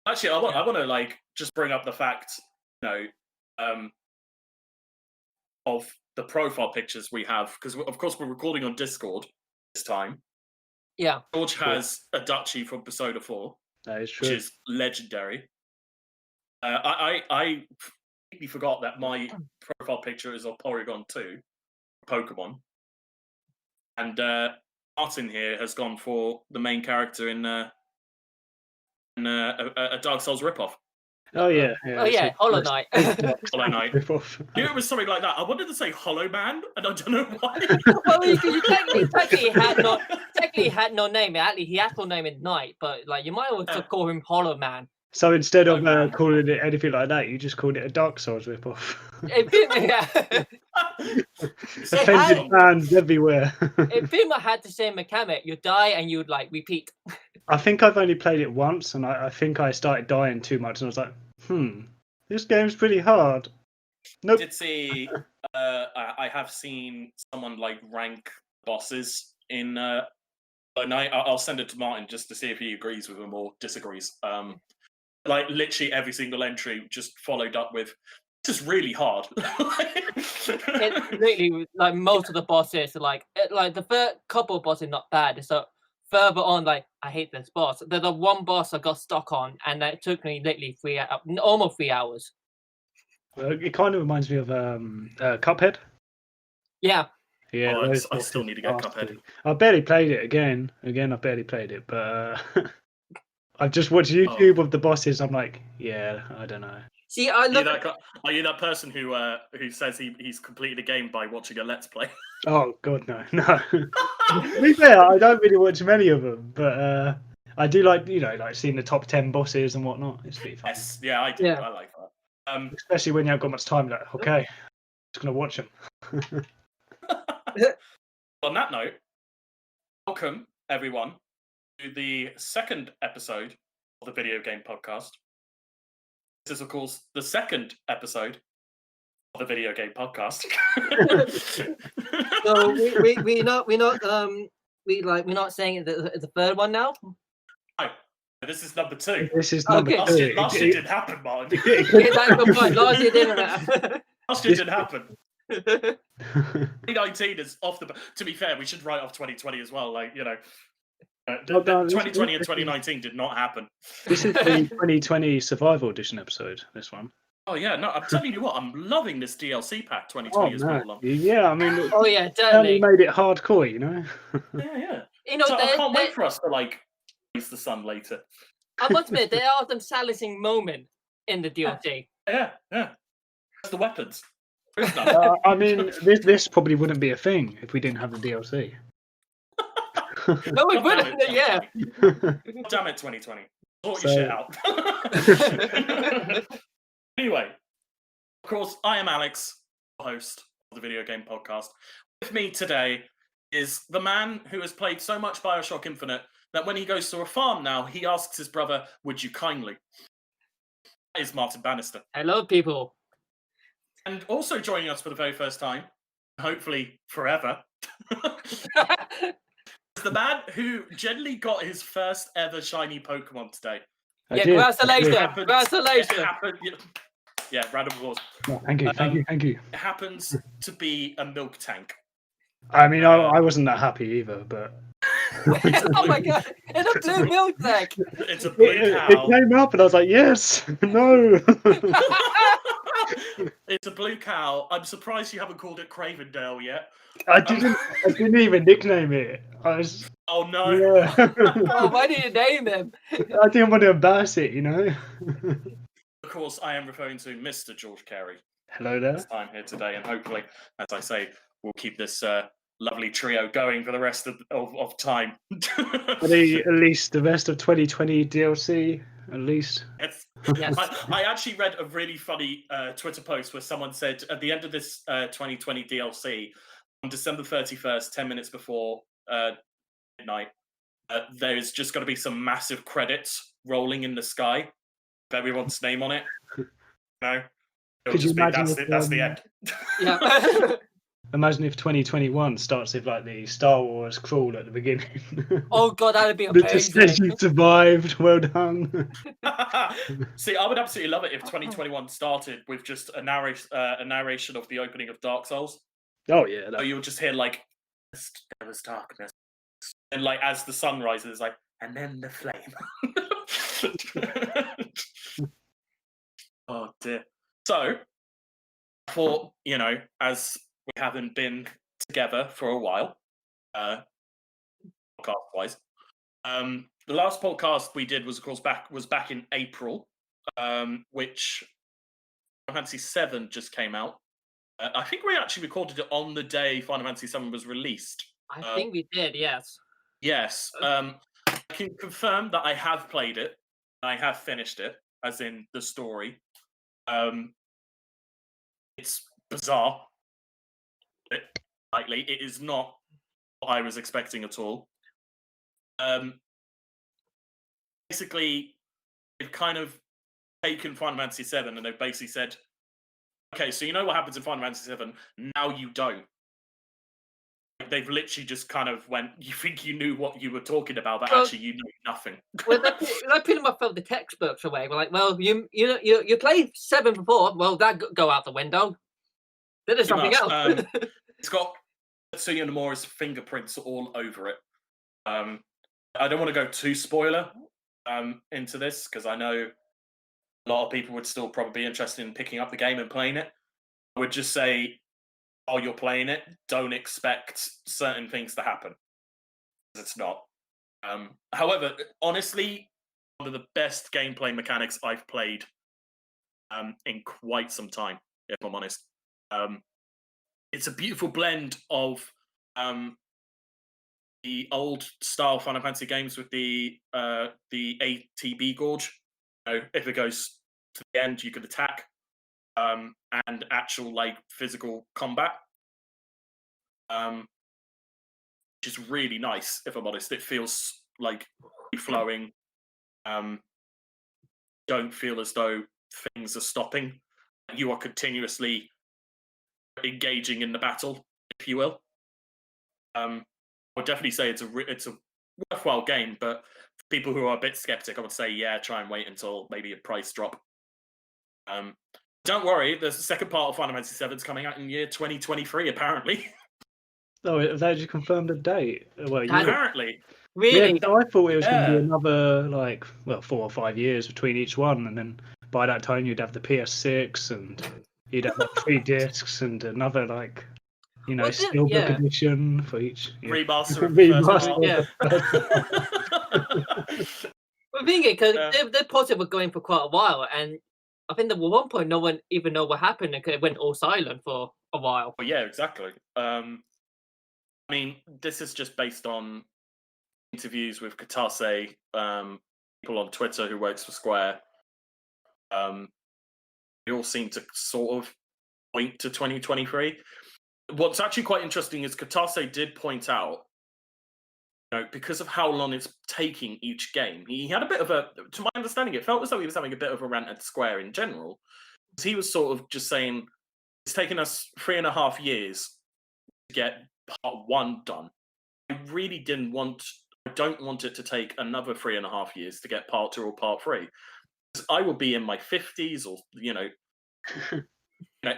Actually, I want to like just bring up the fact, you know, um, of the profile pictures we have because of course we're recording on Discord this time. Yeah. George Cool. has a Dutchie from Persona 4, That is which true. is legendary. I completely forgot that my profile picture is of Porygon 2, Pokemon, and Martin here has gone for the main character in a Dark Souls ripoff. Oh yeah. Oh yeah, Hollow Knight. Hollow Knight. Ripoff. I knew it was something like that. I wanted to say Hollow Man, and I don't know why. Well, you technically had no name. Actually, he had no name in Knight, but like you might also call him Hollow Man. So instead of man. calling it anything like that, you just called it a Dark Souls ripoff. Offended fans everywhere. If Puma had the same mechanic, you die and you'd like repeat. I think I've only played it once, and I think I started dying too much, and I was like, this game's pretty hard. Nope. I did see. I have seen someone like rank bosses in Hollow Knight. I'll send it to Martin just to see if he agrees with him or disagrees. Like literally every single entry just followed up with, "This is really hard." It literally like most of the bosses like the first couple of bosses not bad. So further on, like I hate this boss. There's the one boss I got stuck on, and it took me literally almost 3 hours. It kind of reminds me of Cuphead. Yeah. Yeah, Oh, those I still bosses need to get are Cuphead. nasty. I barely played it again. I've barely played it, but I've just watched YouTube of the bosses. I'm like, yeah, I don't know. See, Are you that person who says he's completed a game by watching a Let's Play? Oh God, no. To be fair, I don't really watch many of them, but I do like like seeing the top 10 bosses and whatnot. It's pretty fun. Yes, yeah, I do. Yeah. I like that. Especially when you haven't got much time. Like, okay, just gonna watch them. On that note, welcome everyone to the second episode of the Video Game Podcast. This is, of course, the second episode of the Video Game Podcast. So we're not saying it's the third one now. No, this is number 2. This is number Okay. 2. Last year didn't happen, Martin. Yeah, that's the point. Last year didn't. Last year didn't happen. 2019 is off the. To be fair, we should write off 2020 as well. Like 2020 and 2019 did not happen. This is the 2020 Survival Edition episode. This one. Oh yeah, no, I'm telling you what, I'm loving this DLC pack. 2020 is man. well long. Yeah, I mean, Oh yeah, certainly totally. made it hardcore, Yeah. You know, So I can't wait for us to like face the sun later. I must admit, there are some silencing moments in the DLC. Yeah. That's the weapons. I mean, this probably wouldn't be a thing if we didn't have the DLC. No, we wouldn't. Yeah. Damn it, 2020. Sort So- your shit out. Anyway, of course, I am Alex, host of the Video Game Podcast. With me today is the man who has played so much Bioshock Infinite that when he goes to a farm now, he asks his brother, "Would you kindly?" That is Martin Bannister. Hello, people. And also joining us for the very first time, hopefully forever, is the man who generally got his first ever shiny Pokemon today. I Yeah, did. congratulations. It happened- Congratulations. It happened, yeah, round of applause. Oh, thank you. It happens to be a milk tank. I mean, I wasn't that happy either, but Oh my god, it's a blue milk tank. It's a blue it cow. came up, and I was like, yes, no. It's a blue cow. I'm surprised you haven't called it Cravendale yet. I didn't even nickname it. I was, Oh no. yeah. Oh, why did you name him? I didn't want to embarrass it, Of course, I am referring to Mr. George Carey. Hello there. This time here today, and hopefully, as I say, we'll keep this lovely trio going for the rest of time. At least the rest of 2020 DLC, at least. Yes. Yes. I actually read a really funny Twitter post where someone said at the end of this 2020 DLC, on December 31st, 10 minutes before midnight, there's just going to be some massive credits rolling in the sky with everyone's name on it. No, Could you imagine that's the end. Yeah. imagine if 2021 starts with like the Star Wars crawl at the beginning. Oh god, that'd be It just says amazing. you survived. Well done. See, I would absolutely love it if 2021 started with just a narration of the opening of Dark Souls. Oh yeah. So you'll just hear like, there was darkness, and like as the sun rises, like, and then the flame. Oh dear. So, for as we haven't been together for a while, podcast wise, the last podcast we did was, of course, back in April, which Final Fantasy VII just came out. I think we actually recorded it on the day Final Fantasy VII was released. I think we did, yes. Yes. I can confirm that I have played it. I have finished it, as in the story. It's bizarre. Likely, it is not what I was expecting at all. Basically, they've kind of taken Final Fantasy VII and they've basically said, okay, so you know what happens in Final Fantasy VII, now you don't. They've literally just kind of went, you think you knew what you were talking about, but actually you knew nothing. Well, they pretty much throw the textbooks away. We're like, well, you played 7 before. Well, that go out the window. Then there's something else. It's got Tetsuya Nomura's fingerprints all over it. I don't want to go too spoiler into this because I know a lot of people would still probably be interested in picking up the game and playing it. I would just say, while you're playing it, don't expect certain things to happen. It's not. However, honestly, one of the best gameplay mechanics I've played in quite some time, if I'm honest. It's a beautiful blend of the old style Final Fantasy games with the ATB Gorge. If it goes to the end, you could attack. And actual like physical combat, which is really nice. If I'm honest, it feels like flowing. Don't feel as though things are stopping. You are continuously engaging in the battle, if you will. I would definitely say it's a worthwhile game, but for people who are a bit skeptic, I would say try and wait until maybe a price drop. Don't worry, the second part of Final Fantasy VII is coming out in year 2023, apparently. Oh, have they just confirmed a date? Well, Apparently. Really? Yeah, I thought it was going to be another 4 or 5 years between each one, and then by that time you'd have the PS6 and you'd have 3 discs and another steelbook edition for each remaster of the first part. The thing is, because they're positive of going for quite a while, and I think at one point no one even know what happened because it went all silent for a while. Well, yeah, exactly. I mean, this is just based on interviews with Katase, people on Twitter who works for Square. They all seem to sort of point to 2023. What's actually quite interesting is Katase did point out, because of how long it's taking each game, he had a bit of to my understanding, it felt as though he was having a bit of a rant at Square in general. He was sort of just saying, it's taken us 3.5 years to get part 1 done. I don't want it to take another 3.5 years to get part 2 or part 3. I will be in my 50s or,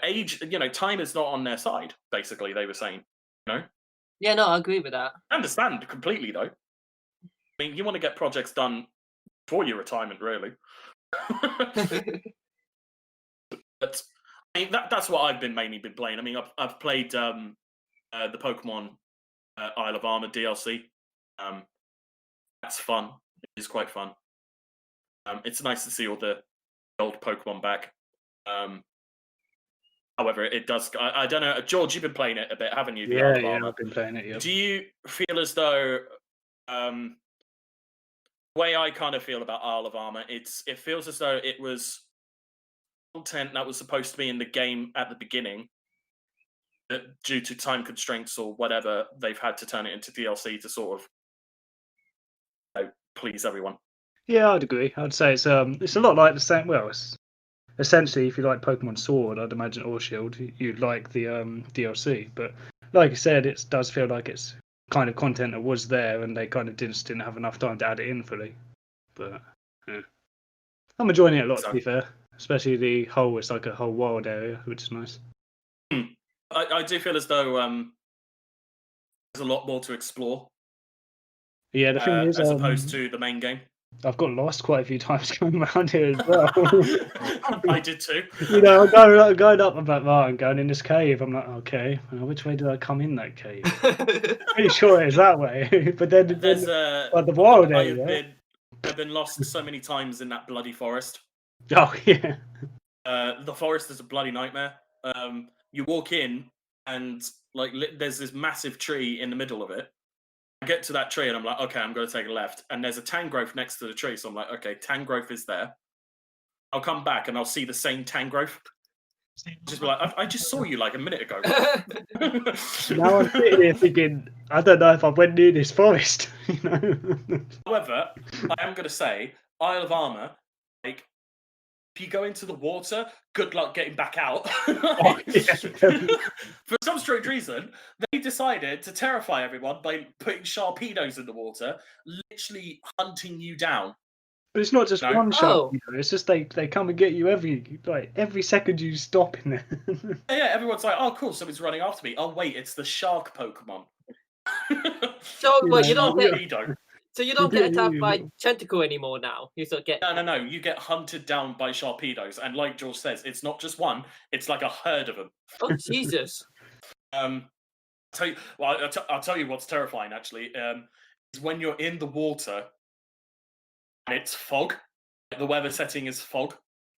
age, time is not on their side, basically, they were saying, Yeah, no, I agree with that. I understand completely, though. I mean, you want to get projects done before your retirement, really. But I mean, that's what I've mainly been playing. I mean, I've played the Pokemon Isle of Armor DLC. That's fun. It is quite fun. It's nice to see all the old Pokemon back. However, it does. I don't know, George. You've been playing it a bit, haven't you? Yeah, I've been playing it. Yeah. Do you feel as though, the way I kind of feel about Isle of Armor, it feels as though it was content that was supposed to be in the game at the beginning, that due to time constraints or whatever, they've had to turn it into DLC to sort of please everyone. Yeah, I'd agree. I'd say it's a lot like the same. Well, essentially, if you like Pokemon Sword, I'd imagine, or Shield, you'd like the DLC. But like I said, it does feel like it's kind of content that was there, and they kind of didn't have enough time to add it in fully. But yeah. I'm enjoying it a lot, to be fair. Especially it's like a whole wild area, which is nice. I do feel as though there's a lot more to explore. Yeah, the thing is, as opposed to the main game. I've got lost quite a few times going around here as well. I did too. I'm going up. I'm like, right, I'm going in this cave. I'm like, okay, well, which way did I come in that cave? Pretty sure it's that way. But then There's the wild area. I've been lost so many times in that bloody forest. Oh yeah. The forest is a bloody nightmare. You walk in and like there's this massive tree in the middle of it. I get to that tree and I'm like, okay, I'm going to take a left. And there's a Tangrowth next to the tree. So I'm like, okay, Tangrowth is there. I'll come back and I'll see the same Tangrowth. Just be like, I just saw you like a minute ago. Now I'm sitting here thinking, I don't know if I went near this forest. You know. However, I am going to say, Isle of Armor, like, if you go into the water, good luck getting back out. For some strange reason, they decided to terrify everyone by putting Sharpedos in the water, literally hunting you down. But it's not just one shot. You know, it's just they come and get you every second you stop in there. Yeah, everyone's like, oh, cool, something's running after me. Oh, wait, it's the shark Pokemon. So well, you don't get. Sharpedo. So you don't get attacked by Tentacle anymore now. You sort of get. No. You get hunted down by Sharpedos, and like George says, it's not just one; it's like a herd of them. Oh Jesus! I'll tell you what's terrifying. Actually, is when you're in the water and it's fog. The weather setting is fog.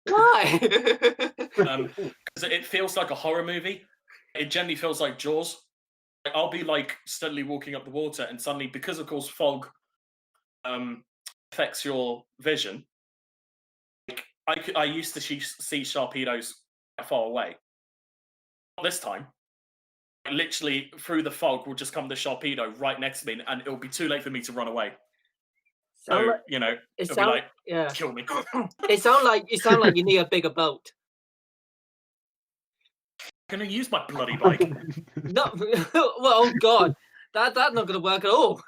Why? Because it feels like a horror movie. It generally feels like Jaws. I'll be like steadily walking up the water, and suddenly, because of course fog affects your vision. Like, I used to see Sharpedos far away. This time, literally through the fog will just come the Sharpedo right next to me, and it'll be too late for me to run away. So you know, it'll be like, kill me. It sound like you need a bigger boat. I'm gonna use my bloody bike. No, well, oh god, that's not gonna work at all.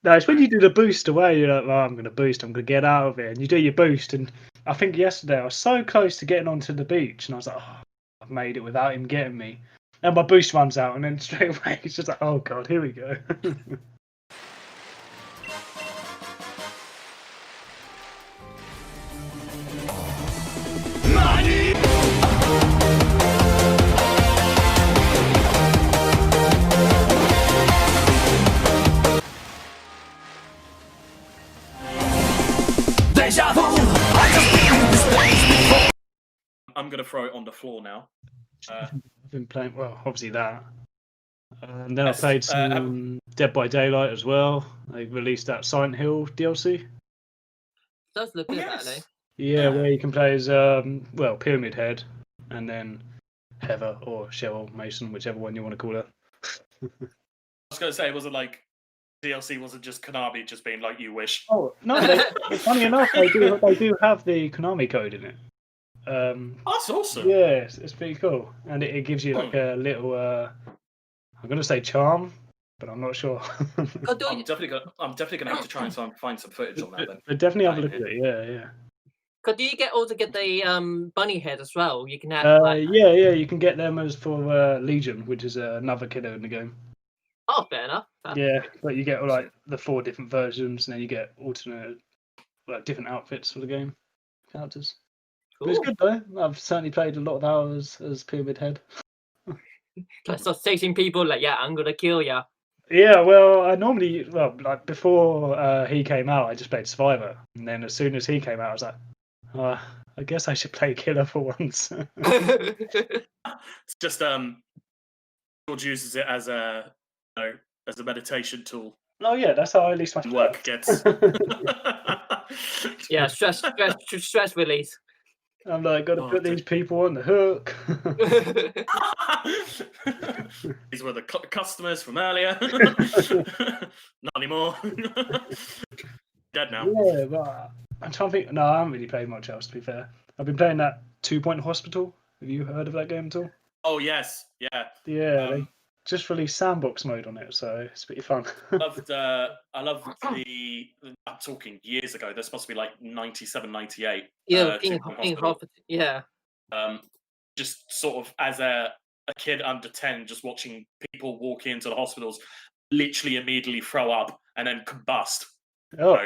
No, it's when you do the boost away, you're like, oh, I'm going to boost, I'm going to get out of it. And you do your boost. And I think yesterday I was so close to getting onto the beach. And I was like, oh, I've made it without him getting me. And my boost runs out. And then straight away, it's just like, oh, God, here we go. I'm going to throw it on the floor now. I've been playing, well, obviously that. And then I played some Dead by Daylight as well. They released that Silent Hill DLC. Does look good, actually. Yeah, where you can play as, Pyramid Head, and then Heather or Cheryl Mason, whichever one you want to call her. I was going to say, it wasn't like DLC wasn't just Konami just being like, you wish. Oh, no, funny enough, they do have the Konami code in it. That's awesome. Yeah, it's pretty cool. And it gives you like a little, I'm going to say charm, but I'm not sure. I'm definitely gonna have to try and find some footage on that then. But definitely have a look at it, yeah. Do you also get the bunny head as well? You can have yeah, you can get them as for Legion, which is another killer in the game. Oh, fair enough. Yeah, but you get like the 4 different versions, and then you get alternate, different outfits for the game characters. Cool. But it's good though. I've certainly played a lot of hours as Pyramid Head. Like start chasing people, like, yeah, I'm gonna kill ya. Yeah, well, like before he came out, I just played Survivor, and then as soon as he came out, I was like, I guess I should play Killer for once. It's just George uses it as a meditation tool. Oh yeah, that's how I release my work gets. Yeah, stress release. I'm like, got to put these people on the hook. These were the customers from earlier. Not anymore. Dead now. Yeah, but I'm trying to think. No, I haven't really played much else. To be fair, I've been playing that 2 Point Hospital. Have you heard of that game at all? Oh yes, yeah. Yeah, they Um, just released sandbox mode on it, so it's pretty fun. I loved the. I'm talking years ago. This must be like 97, 98. Yeah, Two being Point being Hospital. half. Yeah. Just sort of as a kid under 10, just watching people walk into the hospitals, literally immediately throw up and then combust. Oh,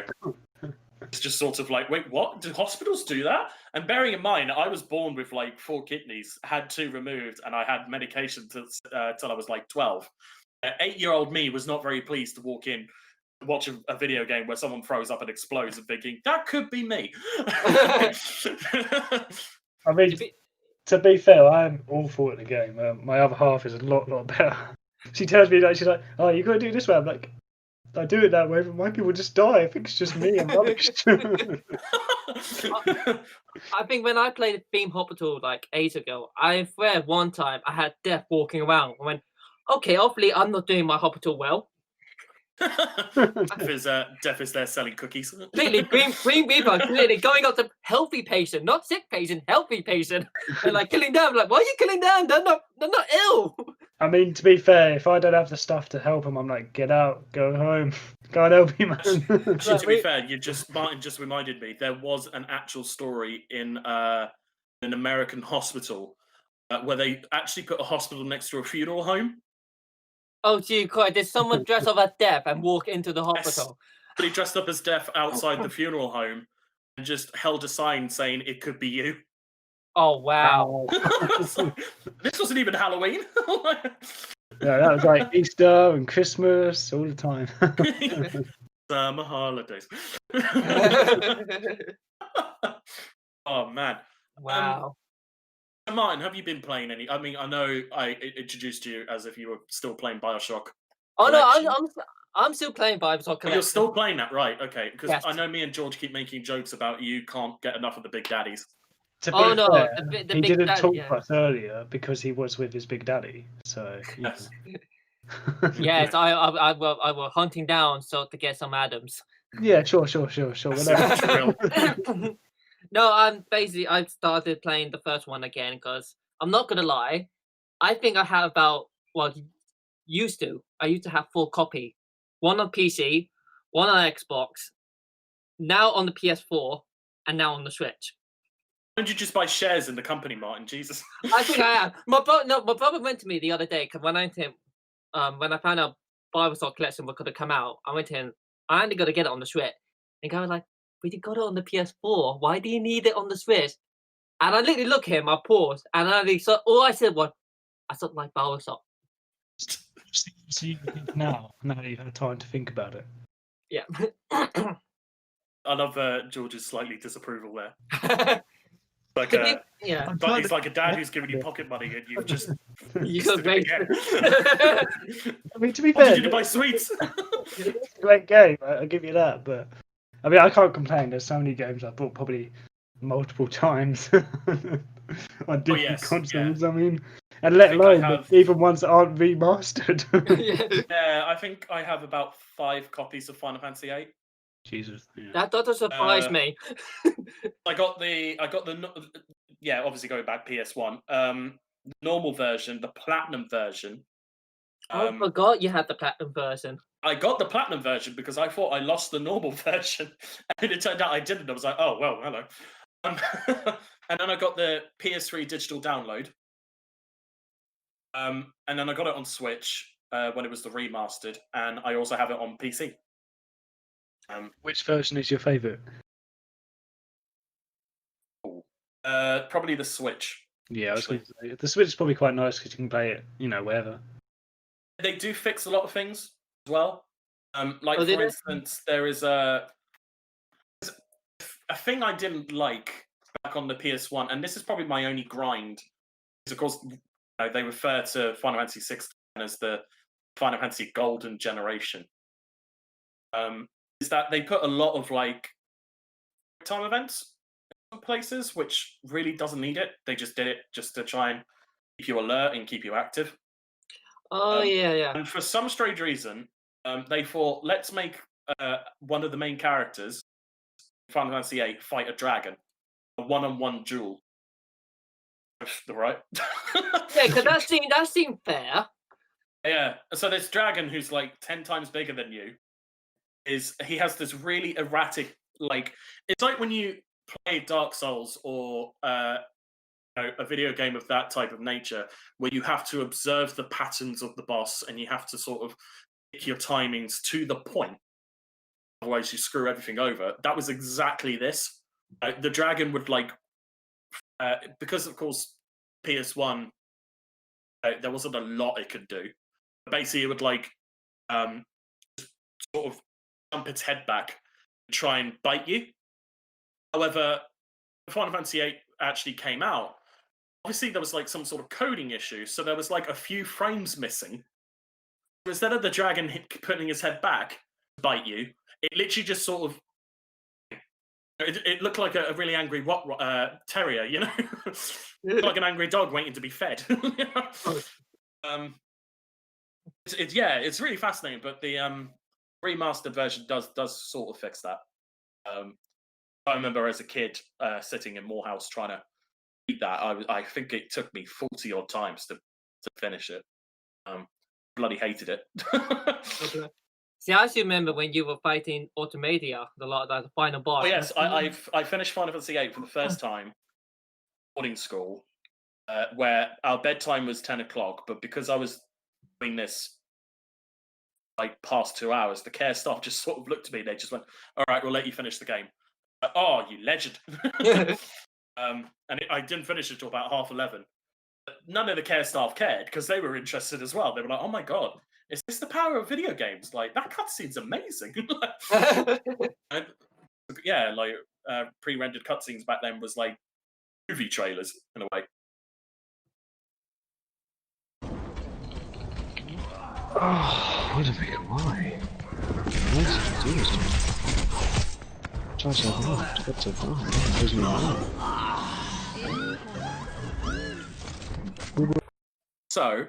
It's just sort of like, wait, what? Do hospitals do that? And bearing in mind, I was born with like 4 kidneys, had 2 removed, and I had medication till I was like 12. 8-year-old me was not very pleased to walk in, watch a video game where someone throws up and explodes, and thinking that could be me. I mean, to be fair, I am awful at the game. My other half is a lot better. She tells me that she's like, "Oh, you got to do it this way." I'm like, "I do it that way, but my people just die. I think it's just me. I'm rubbish." I think when I played Theme Hospital like 8 ago, I swear one time I had Death walking around. I went, okay, hopefully I'm not doing my hospital well. Death is there selling cookies. Literally, Green Reaper clearly going up to healthy patient, not sick patient, healthy patient, and like killing them. Like, why are you killing them? They're not ill. I mean, to be fair, if I don't have the stuff to help him, I'm like, "Get out, go home, can't help you, man." Actually, to be fair, Martin just reminded me there was an actual story in an American hospital where they actually put a hospital next to a funeral home. Oh, gee, Christ, did someone dress up as Death and walk into the hospital? But he dressed up as Death outside the funeral home and just held a sign saying it could be you. Oh, wow. This wasn't even Halloween. Yeah, that was like Easter and Christmas all the time. Summer holidays. Oh man. Wow. Martin, have you been playing any? I mean, I know I introduced you as if you were still playing Bioshock. Oh no, Collection. I'm still playing Bioshock Oh, Collection. you're still playing that, right? Okay, because Yes. I know me and George keep making jokes about you can't get enough of the big daddies. To be Oh no, fair, the he big didn't daddy, talk yeah. to us earlier because he was with his big daddy. So Yes. Yes, I were hunting down so to get some Adams. Yeah, sure. Trill. No, basically I started playing the first one again because I'm not gonna lie, I think I have about I used to have 4 copy, one on PC, one on Xbox, now on the PS4, and now on the Switch. Why don't you just buy shares in the company, Martin? Jesus. I think I am. My brother went to me the other day because when I found out Bioshock Collection was gonna come out, I went to him. I only gotta get it on the Switch. And guy was like, "But you got it on the PS4. Why do you need it on the Switch?" And I literally look at him. I paused, and all I said was, "I sort of like Bioshock." See now you've had time to think about it. Yeah. I love George's slightly disapproval there. Like yeah. but he's like a dad who's giving you pocket money and you've just You used got it again. I mean, to be What fair, did you do to buy sweets? it's a great game. I'll give you that. But I mean, I can't complain. There's so many games I've bought probably multiple times on different consoles. I mean, and let alone even ones that aren't remastered. Yeah, I think I have about 5 copies of Final Fantasy VIII. Jesus, yeah. That doesn't surprise me. I got the yeah, obviously going back PS1. Normal version, the platinum version. I forgot you had the platinum version. I got the platinum version because I thought I lost the normal version, and it turned out I didn't. I was like, oh well, hello. And then I got the PS3 digital download. And then I got it on Switch when it was the remastered, and I also have it on PC. Which version is your favourite? Probably the Switch. Yeah, I was going to say, the Switch is probably quite nice because you can play it, wherever. They do fix a lot of things as well. Like Oh, for instance, there is a thing I didn't like back on the PS1, and this is probably my only grind. Because of course, they refer to Final Fantasy 16 as the Final Fantasy Golden Generation. Is that they put a lot of like time events in places, which really doesn't need it. They just did it just to try and keep you alert and keep you active. Oh yeah. And for some strange reason, they thought, let's make one of the main characters Final Fantasy VIII fight a dragon, a one-on-one duel. Right? Yeah, because that seemed fair. Yeah. So this dragon, who's like 10 times bigger than you, he has this really erratic, like, it's like when you play Dark Souls or a video game of that type of nature, where you have to observe the patterns of the boss and you have to sort of pick your timings to the point. Otherwise, you screw everything over. That was exactly this. The dragon would because of course PS1, there wasn't a lot it could do. Basically, it would sort of jump its head back and try and bite you. However, Final Fantasy VIII actually came out. Obviously, there was like some sort of coding issue, so there was like a few frames missing. Instead of the dragon putting his head back to bite you, it literally just sort of it looked like a really angry terrier, you know, like an angry dog waiting to be fed. It's really fascinating, but the remastered version does sort of fix that. I remember as a kid sitting in Morehouse trying to beat that. I think it took me 40 odd times to finish it. Bloody hated it. Okay. See, I still remember when you were fighting Automatia, the final boss. Oh yes, I finished Final Fantasy VIII for the first time boarding school, where our bedtime was 10 o'clock, but because I was doing this like past 2 hours, the care staff just sort of looked at me. They just went, "All right, we'll let you finish the game." Oh, you legend! I didn't finish it till about 11:30. But none of the care staff cared because they were interested as well. They were like, "Oh my god, is this the power of video games? Like that cutscene's amazing." Yeah, like pre-rendered cutscenes back then was like movie trailers in a way. Oh, what a big why? Why does it do this to me? Try to survive. What's a So,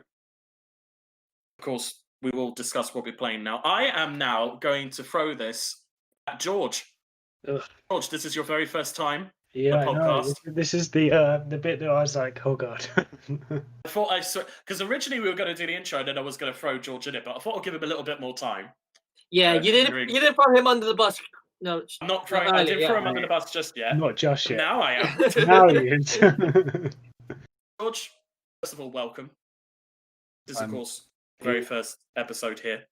of course, we will discuss what we're playing now. I am now going to throw this at George. Ugh. George, this is your very first time. Yeah, I know. podcast. This is the bit that I was like, oh god. I thought because originally we were going to do the intro and then I was going to throw George in it, but I thought I'll give him a little bit more time. Yeah, you didn't throw him under the bus. No, I'm not throwing. I didn't throw him under the bus just yet. Not just yet. Now I am. Now he is. George, first of all, welcome. This is, of course, the very first episode here.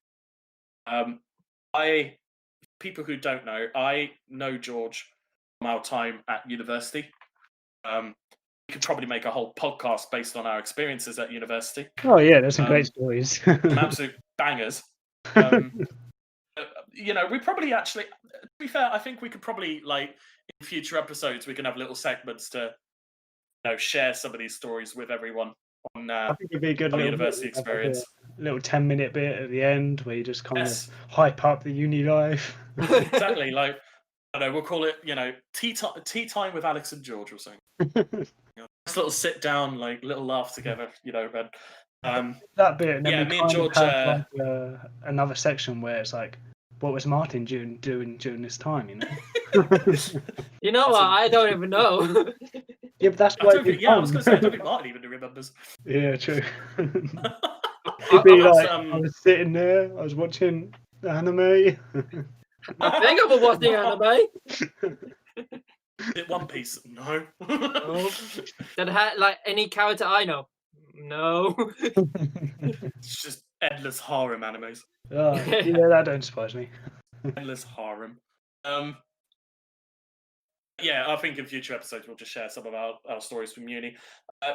People who don't know, I know George from our time at university. We could probably make a whole podcast based on our experiences at university. Oh yeah, there's some great stories. Some absolute bangers. We probably actually, to be fair, I think we could probably, like, in future episodes, we can have little segments to, share some of these stories with everyone on I think it'd be a good little university experience. Little 10-minute bit at the end where you just kind of hype up the uni life. Exactly. Like, I don't know, we'll call it, tea time with Alex and George or something. Nice little sit down, like little laugh together, and that bit. And then me and George have, another section where it's like, what was Martin doing during this time? You know what? I don't even know. Yeah, but that's why. I was going to say, I don't think Martin even remembers. Yeah, true. It'd be like, I was sitting there, I was watching anime. I think I was watching anime. Is it One Piece? No. No. Did it have like any character I know? No. It's just endless harem animes. Oh, yeah, that don't surprise me. Endless harem. Yeah, I think in future episodes we'll just share some of our stories from uni.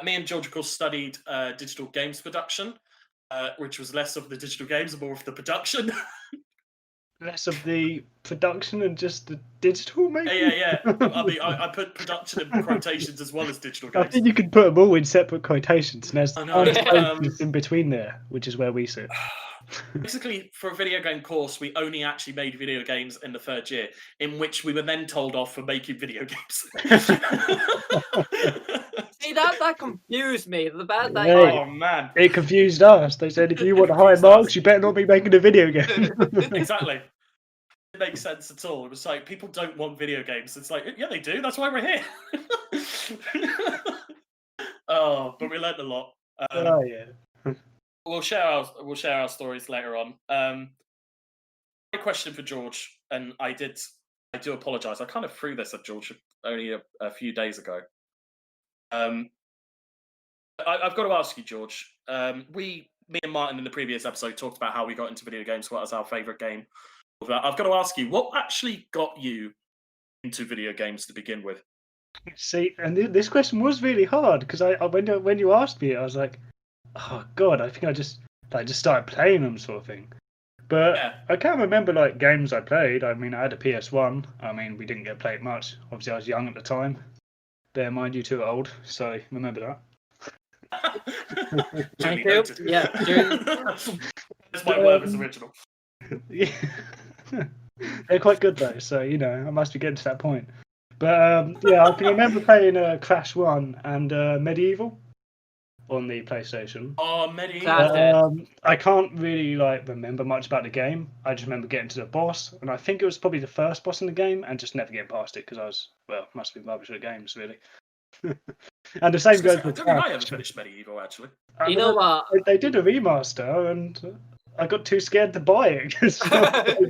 Me and George, of course, studied digital games production, which was less of the digital games and more of the production. Less of the production and just the digital, maybe? Yeah. I mean, I put production in quotations as well as digital games. I think you could put them all in separate quotations, and there's spaces in between there, which is where we sit. Basically, for a video game course, we only actually made video games in the third year, in which we were then told off for making video games. See, that confused me. Oh man, it confused us. They said if you want high marks, you better not be making a video game. Exactly. make sense at all. It was like people don't want video games. It's like, yeah, they do. That's why we're here. Oh, but we learned a lot. Oh yeah. We'll share our stories later on. My question for George, and I do apologise. I kind of threw this at George only a few days ago. I've got to ask you, George. Me and Martin in the previous episode talked about how we got into video games. What was our favourite game? I've got to ask you, what actually got you into video games to begin with? See, and this question was really hard because when you asked me, I was like, oh god, I think I just started playing them, sort of thing. But Yeah. I can't remember like games I played. I mean, I had a PS1. I mean, we didn't get played much. Obviously, I was young at the time. Bear in mind, you two are old, so remember that. Duly Thank you. noted. Yeah, That's my word was original. Yeah. They're quite good though, so I must be getting to that point. But yeah, I can remember playing Crash 1 and Medieval on the PlayStation. Oh, Medieval. Classic. I can't really remember much about the game. I just remember getting to the boss, and I think it was probably the first boss in the game, and just never getting past it because must be rubbish at games really. And the same goes I with don't think I Crash. ever finished Medieval, actually. You know what? They did a remaster, and I got too scared to buy it. 'Cause,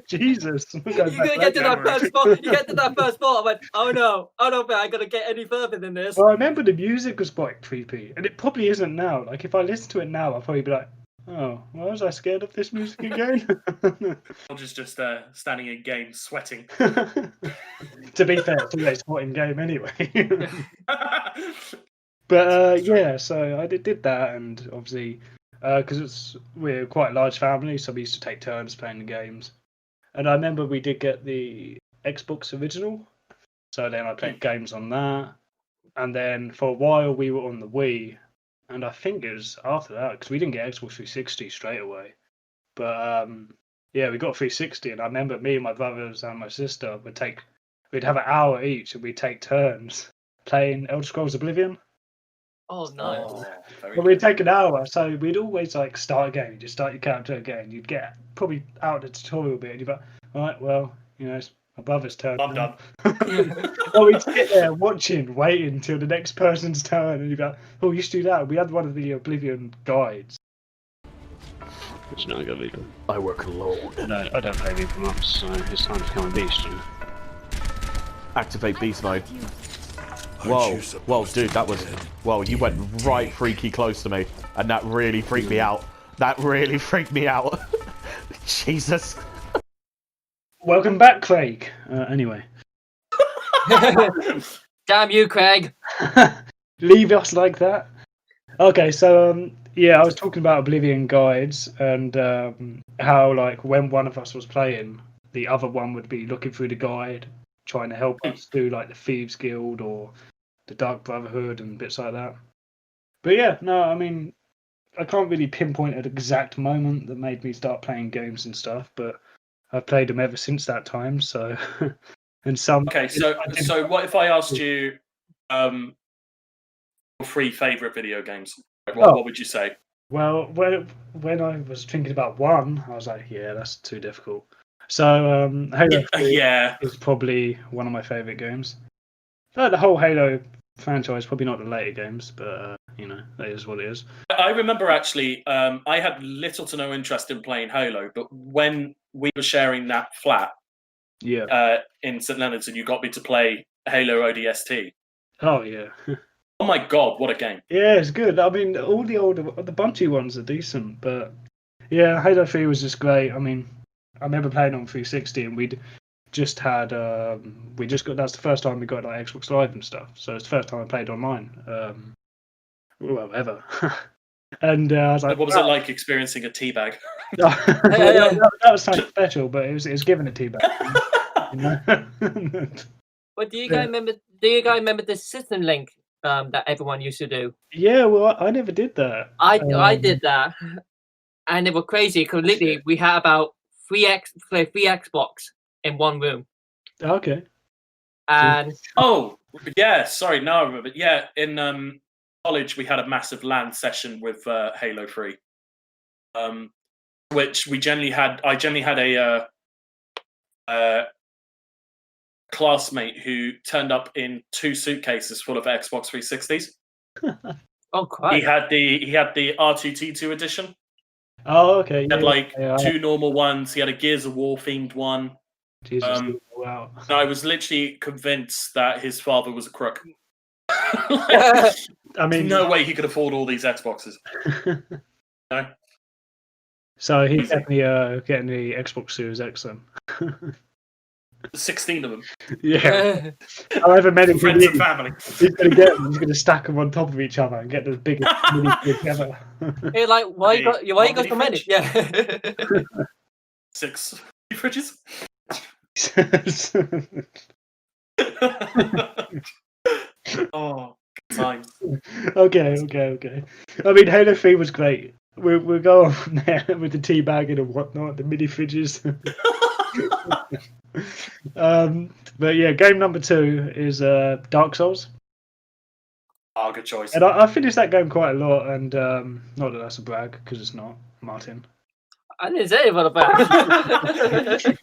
Jesus. You get to that first spot. You get to that first spot. I went, oh no, I don't think I'm gonna get any further than this. Well, I remember the music was quite creepy, and it probably isn't now. Like, if I listen to it now, I'll probably be like, oh, why was I scared of this music again? George is just standing in game sweating. To be fair, it's always hot in game anyway. But yeah, so I did that, and obviously, because we're quite a large family, so we used to take turns playing the games. And I remember we did get the Xbox original, so then I played games on that. And then for a while we were on the Wii, and I think it was after that because we didn't get Xbox 360 straight away. But yeah, we got 360, and I remember me and my brothers and my sister we'd have an hour each, and we'd take turns playing Elder Scrolls Oblivion. Oh nice. Oh, very Well, we'd take an hour, so we'd always start a game. You just start your character again. You'd get probably out of the tutorial bit, and you'd be like, right, well, it's my brother's turn. I'm now." done. Well, we'd sit there waiting until the next person's turn, and you'd be like, oh, you should do that. We had one of the Oblivion guides. It's not gonna be done. I work alone. No, I don't play people months, so it's time to become a beast. Activate beast mode. Whoa, whoa, dude, that was... Whoa, you went right freaky close to me. And that really freaked me out. That really freaked me out. Jesus. Welcome back, Craig. Anyway. Damn you, Craig. Leave us like that. Okay, so yeah, I was talking about Oblivion guides and how when one of us was playing, the other one would be looking through the guide, trying to help us do the Thieves Guild or the Dark Brotherhood and bits like that. But yeah, no, I mean, I can't really pinpoint an exact moment that made me start playing games and stuff, but I've played them ever since that time. So, and some. Okay, so what if I asked you your 3 favorite video games? What would you say? Well, when I was thinking about one, I was like, yeah, that's too difficult. So Halo 3 is probably one of my favorite games. The whole Halo franchise, probably not the later games, but that is what it is. I remember actually, I had little to no interest in playing Halo, but when we were sharing that flat in St Leonard's, and you got me to play Halo ODST. Oh yeah. Oh my god, what a game! Yeah, it's good. I mean, all the Bungie ones are decent, but yeah, Halo 3 was just great. I mean, I remember playing on 360, and we'd just had that's the first time we got Xbox Live and stuff. So it's the first time I played online, well, ever. And I was like, what was it like experiencing a teabag? that was something special, but it was given a teabag. But do you guys remember? Do you guys remember the system link that everyone used to do? Yeah, well, I never did that. I did that, and it was crazy because literally we had about three Xbox in one room. Okay. And oh yeah, sorry, now I remember. Yeah, in college we had a massive LAN session with Halo 3, which we generally had. I generally had a classmate who turned up in 2 suitcases full of Xbox 360s. Oh, He quite. had the R2-D2 edition. Oh, okay. He had yeah, like yeah, 2 normal ones. He had a Gears of War themed one. Jesus. Wow. And I was literally convinced that his father was a crook. I mean, no way he could afford all these Xboxes. No. So he's Easy. definitely getting the Xbox Series X then. 16 of them. Yeah. However many Friends and he family. he's going to get them. He's going to stack them on top of each other and get the biggest mini fridge ever. Hey, like, why you got Mini so many? fridge? Yeah. 6 fridges. Oh, good times. Okay. I mean, Halo 3 was great. We'll go on there with the tea bagging and whatnot, the mini fridges. But yeah, game number 2 is Dark Souls. Oh, good choice. And I finished that game quite a lot, and not that that's a brag, because it's not, Martin. I didn't say about that.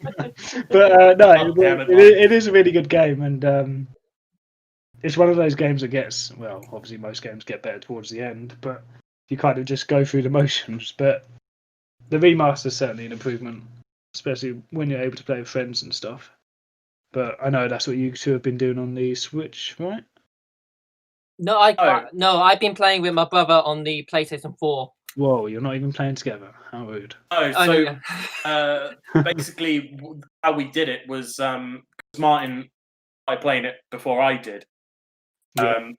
But no, Oh, damn it, it is a really good game, and it's one of those games that gets, well, obviously most games get better towards the end, but you kind of just go through the motions. But the remaster is certainly an improvement, especially when you're able to play with friends and stuff. But I know that's what you two have been doing on the Switch, right? No, I've been playing with my brother on the PlayStation 4. Whoa, you're not even playing together. How rude. Oh, Oh, so yeah. basically, how we did it was Martin I playing it before I did. Yeah.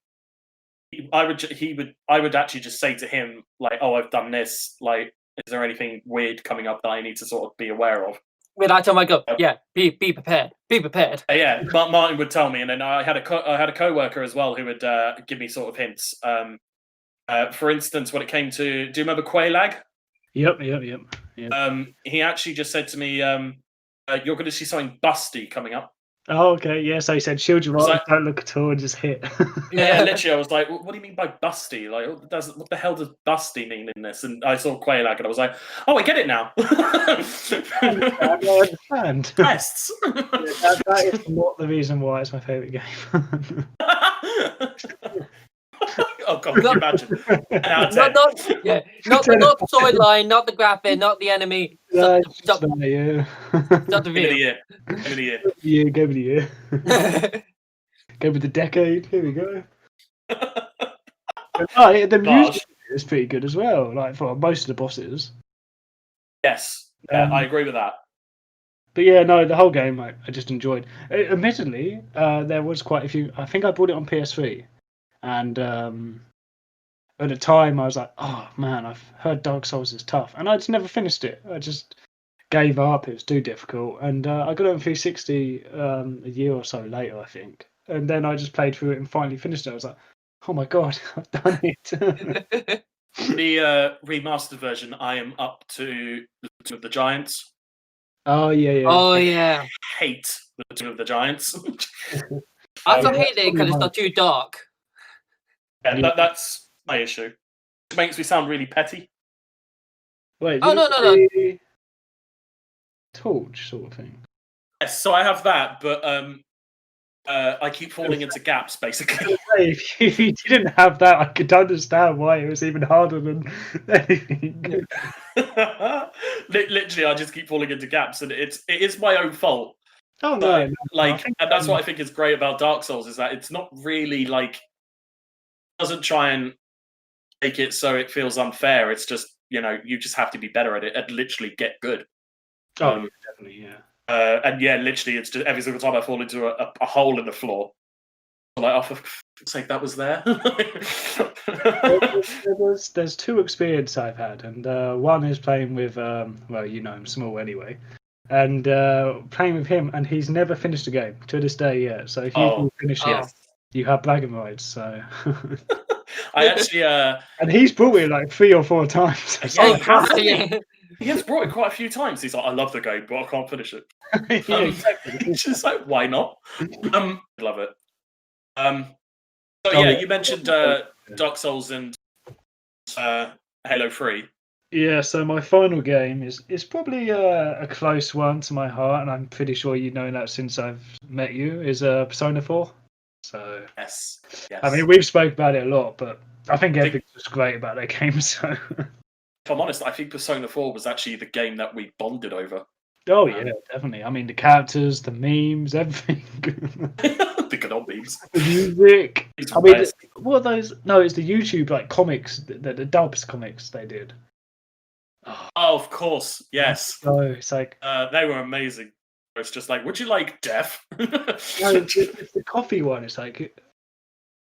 I would actually just say to him like, "Oh, I've done this. Like, is there anything weird coming up that I need to sort of be aware of?" When I tell my girl, yeah, be prepared. Be prepared. Yeah, Martin would tell me, and then I had a coworker as well who would give me sort of hints. For instance, when it came to, do you remember Quailag? Yep. He actually just said to me, "You're going to see something busty coming up." Oh, okay. Yeah, so he said, shield your eyes, like- don't look at all, and just hit. Yeah, literally, I was like, "What do you mean by busty? Like, what the hell does busty mean in this?" And I saw Quailag, and I was like, "Oh, I get it now." I understand. Tests. That is not the reason why it's my favourite game. Oh God, can you imagine? 10 out of 10. Not the storyline, not the graphic, not the enemy. Yeah, Stop yeah. the Game of the video. year. Game of the year. Yeah, game of the year. Game of the decade. Here we go. But, no, the music is pretty good as well. Like for most of the bosses. Yes, I agree with that. But yeah, no, the whole game I just enjoyed. Admittedly, there was quite a few. I think I bought it on PS3, and at the time I was like, "Oh man, I've heard Dark Souls is tough," and I just never finished it. I just gave up. It was too difficult, and I got it on 360 a year or so later, I think. And then I just played through it and finally finished it. I was like, "Oh my god, I've done it!" The remastered version, I am up to the Tomb of the Giants. Oh yeah. Oh yeah. Hate the Tomb of the Giants. I also hate it because it's not too dark. Yeah, that's my issue. It makes me sound really petty. Wait. Oh, no. The torch sort of thing. Yes, so I have that, but I keep falling into gaps, basically. If you didn't have that, I could understand why it was even harder than anything. Literally, I just keep falling into gaps, and it is my own fault. Oh no! Like, and that's what I think is great about Dark Souls is that it's not really like doesn't try and make it so it feels unfair. It's just you just have to be better at it and literally get good. Oh, definitely, yeah. And yeah, literally, it's just every single time I fall into a hole in the floor. I'm like, oh, for fuck's sake, that was there. There's 2 experiences I've had, and one is playing with, well, you know him, Small anyway, and playing with him, and he's never finished a game to this day yet. So if you can finish it, you have bragging rights. So I actually, and he's brought it like 3 or 4 times. Yeah. He has brought it quite a few times. He's like, I love the game, but I can't finish it. Yeah, exactly. It's just like, why not? Love it. So yeah, you mentioned Dark Souls and Halo 3. Yeah, so my final game is probably a close one to my heart, and I'm pretty sure you know that since I've met you, is Persona 4. So, Yes. I mean, we've spoke about it a lot, but I think think- everything's just great about that game, so... If I'm honest, I think Persona 4 was actually the game that we bonded over. Oh, yeah, definitely. I mean, the characters, the memes, everything. The good old memes. The music. It's I mean, best. what are those? No, it's the YouTube, like, comics, the Dubs comics they did. Oh, of course. Yes. So, it's like... They were amazing. It's just like, would you like death? No, it's the coffee one. It's like...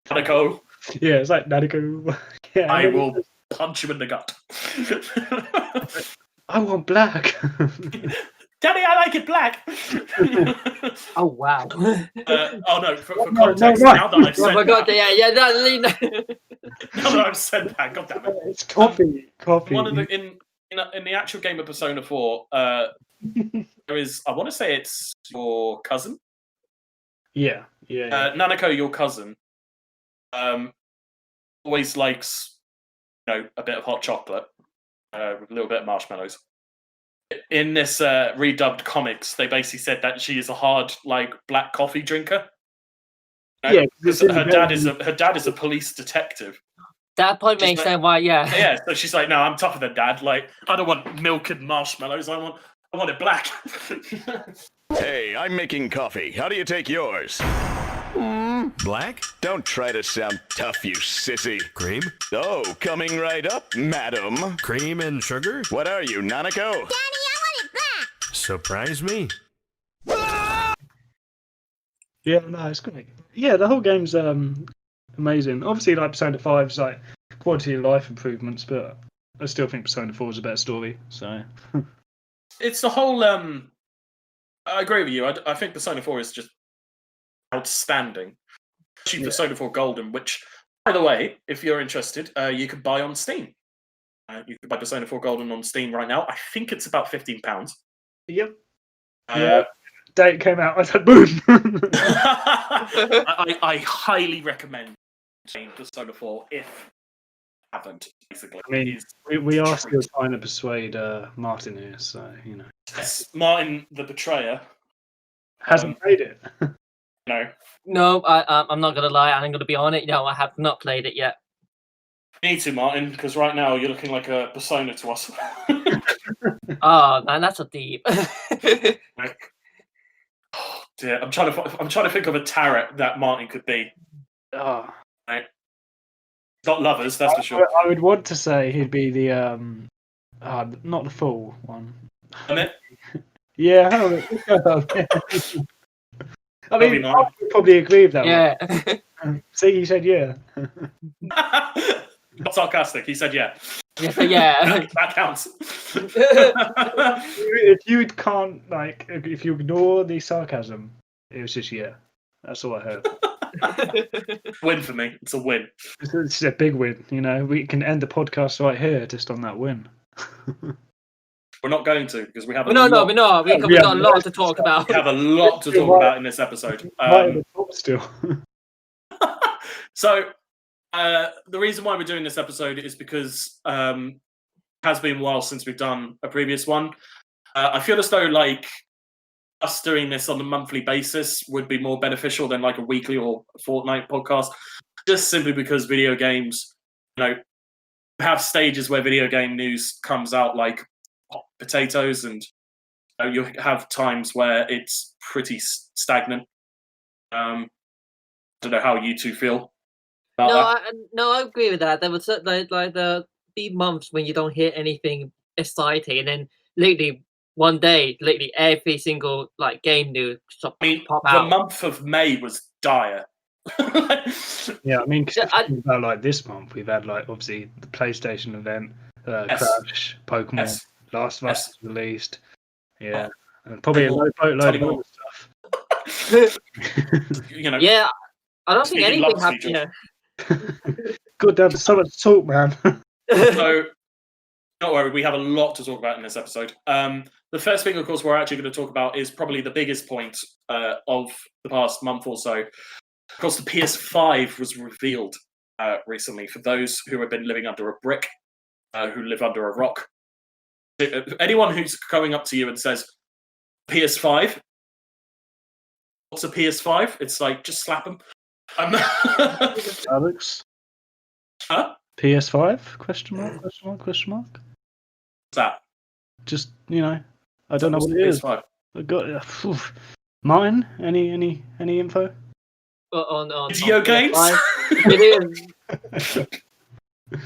Nanako, Yeah, it's like Nadiko. Yeah, I will punch you in the gut. I want black. Daddy, I like it black. Oh wow! Oh no, for No, context, no. now that I've Oh said my god! that, Yeah. now that I've said that, god damn it. It's coffee. Coffee. One of the in the actual game of Persona 4, there is, I want to say it's your cousin, Yeah. Nanako, your cousin, always likes, a bit of hot chocolate with a little bit of marshmallows. In this redubbed comics, they basically said that she is a hard, black coffee drinker. Yeah, 'Cause her dad is a police detective. That point Just makes like- sense. Why? Yeah. Yeah, so she's like, no, I'm tougher than dad. Like, I don't want milk and marshmallows. I want it black. Hey, I'm making coffee. How do you take yours? Black? Don't try to sound tough, you sissy. Cream? Oh, coming right up, madam. Cream and sugar? What are you, Nanako? Surprise me. Yeah, no, it's great. Yeah, the whole game's amazing. Obviously, like Persona 5's like quality of life improvements, but I still think Persona 4 is a better story. So It's the whole. I agree with you. I think Persona 4 is just outstanding. Especially Persona 4 Golden, which, by the way, if you're interested, you can buy on Steam. You can buy Persona 4 Golden on Steam right now. I think it's about £15. yep. Uh, Day it came out, I said boom. I highly recommend playing Persona 4 if you haven't, basically. I mean, It is we are a still treat. trying to persuade Martin here, so Yes, Martin the Betrayer. hasn't played it. No, No, I'm not gonna lie. I'm gonna be on it. No, I have not played it yet. you need to, Martin, because right now you're looking like a persona to us. Oh man, that's so deep. Oh, dear, I'm trying to think of a tarot that Martin could be. Oh. Not lovers, that's for sure. I would want to say he'd be the not the full one. Isn't Yeah, I That'd be mean, nice. I would probably agree with that Yeah. one. See, you said yeah. Not sarcastic. He said, "Yeah, Yeah. that counts." If you can't, if you ignore the sarcasm, it was just yeah. That's all I heard. Win for me. It's a win. It's a big win, we can end the podcast right here just on that win. We're not going to because we have. We're not. We got a lot to talk about. We have a lot to talk about in this episode. Right at the top still. So, the reason why we're doing this episode is because it has been a while since we've done a previous one. I feel as though us doing this on a monthly basis would be more beneficial than a weekly or fortnight podcast, just simply because video games, have stages where video game news comes out like hot potatoes, and you have times where it's pretty stagnant. I don't know how you two feel about that. I agree with that. There was the be months when you don't hear anything exciting, and then lately one day, every single game news I mean, pop the out. month of May was dire. Yeah, I mean, 'cause Yeah, if you think about this month, we've had obviously the PlayStation event, Yes. Crash, Pokemon, Yes. Last of Us Yes. was released. Yeah, and probably a Tell load me of more. other stuff. Yeah, I don't think Speaking anything loudly, happened. God damn, so much talk, man. So, don't worry, we have a lot to talk about in this episode. The first thing, of course, we're actually going to talk about is probably the biggest point of the past month or so. Of course, the PS5 was revealed recently. For those who have been living under a brick, who live under a rock. Anyone who's going up to you and says, PS5, what's a PS5? It's like, just slap them. Alex? Huh? PS5? Question mark? Question mark? Question mark? What's that? Just, I don't know what it is. PS5? I got Martin, any info? On Video games? PS5. It is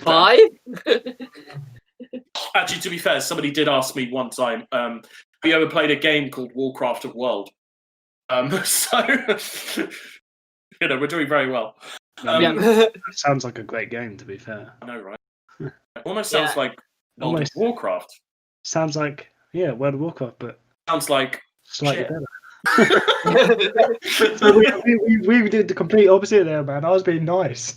5. Actually, to be fair, somebody did ask me one time, have you ever played a game called Warcraft of World? So, we're doing very well. It sounds like a great game, to be fair. I know, right? It almost sounds like World of Almost. Warcraft. Sounds like, World of Warcraft, but Sounds like slightly shit. better. So we did the complete opposite there, man. I was being nice.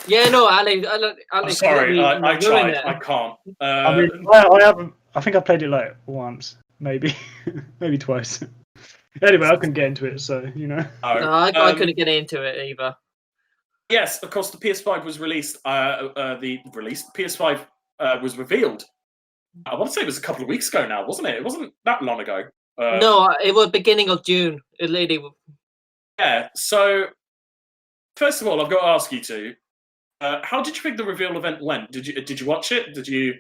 Yeah, no, Alex. I'm sorry, I tried. I can't. I mean, I haven't. I think I played it like once, maybe, maybe twice. Anyway, I couldn't get into it, so No, I couldn't get into it either. Yes, of course, the PS5 was released. The PS5 was revealed. I want to say it was a couple of weeks ago now, wasn't it? It wasn't that long ago. No, it was beginning of June. It literally. Yeah. So, first of all, I've got to ask you two: how did you think the reveal event went? Did you watch it? Did you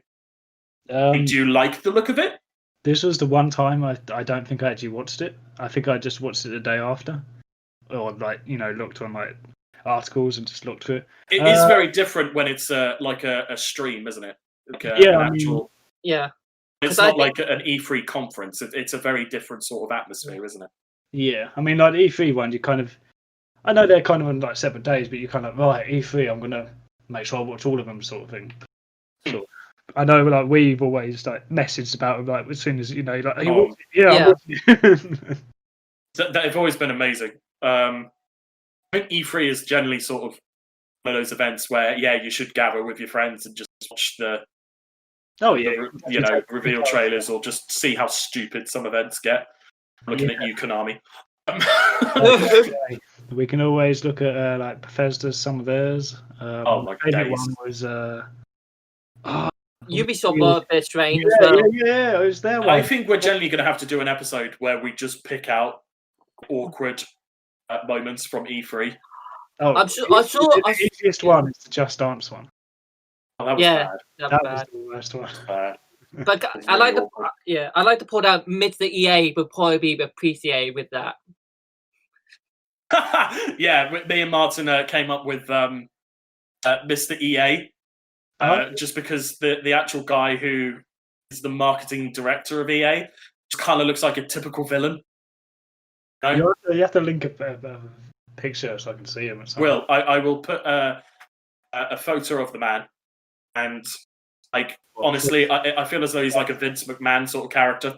like the look of it? This was the one time I don't think I actually watched it. I think I just watched it the day after, or looked on like articles and just looked through it. It is very different when it's like a stream, isn't it? Like Yeah. It's not like an E3 conference. It's a very different sort of atmosphere, isn't it? Yeah, I mean, like the E3 one, I know they're kind of on like separate days, but you're kind of right. E3, I'm gonna make sure I watch all of them, sort of thing. So I know, like we've always like messaged about them, like as soon as I'm watching it. They've always been amazing. I think E3 is generally sort of one of those events where you should gather with your friends and just watch the reveal trailers, or just see how stupid some events get. Looking at you, Konami. We can always look at like Bethesda's, some of theirs. My favorite days. one was Ubisoft were a bit strange. Yeah, it was their one. I think we're generally going to have to do an episode where we just pick out awkward moments from E3. The easiest one is the Just Dance one. Oh, that was bad. That was the worst one. Bad. But I like to point out mid the EA would probably be the pre-CA with that. Me and Martin came up with Mr. EA, just because the actual guy who is the marketing director of EA just kind of looks like a typical villain. You have to link a picture so I can see him. I will put a photo of the man, and like honestly, I feel as though he's like a Vince McMahon sort of character.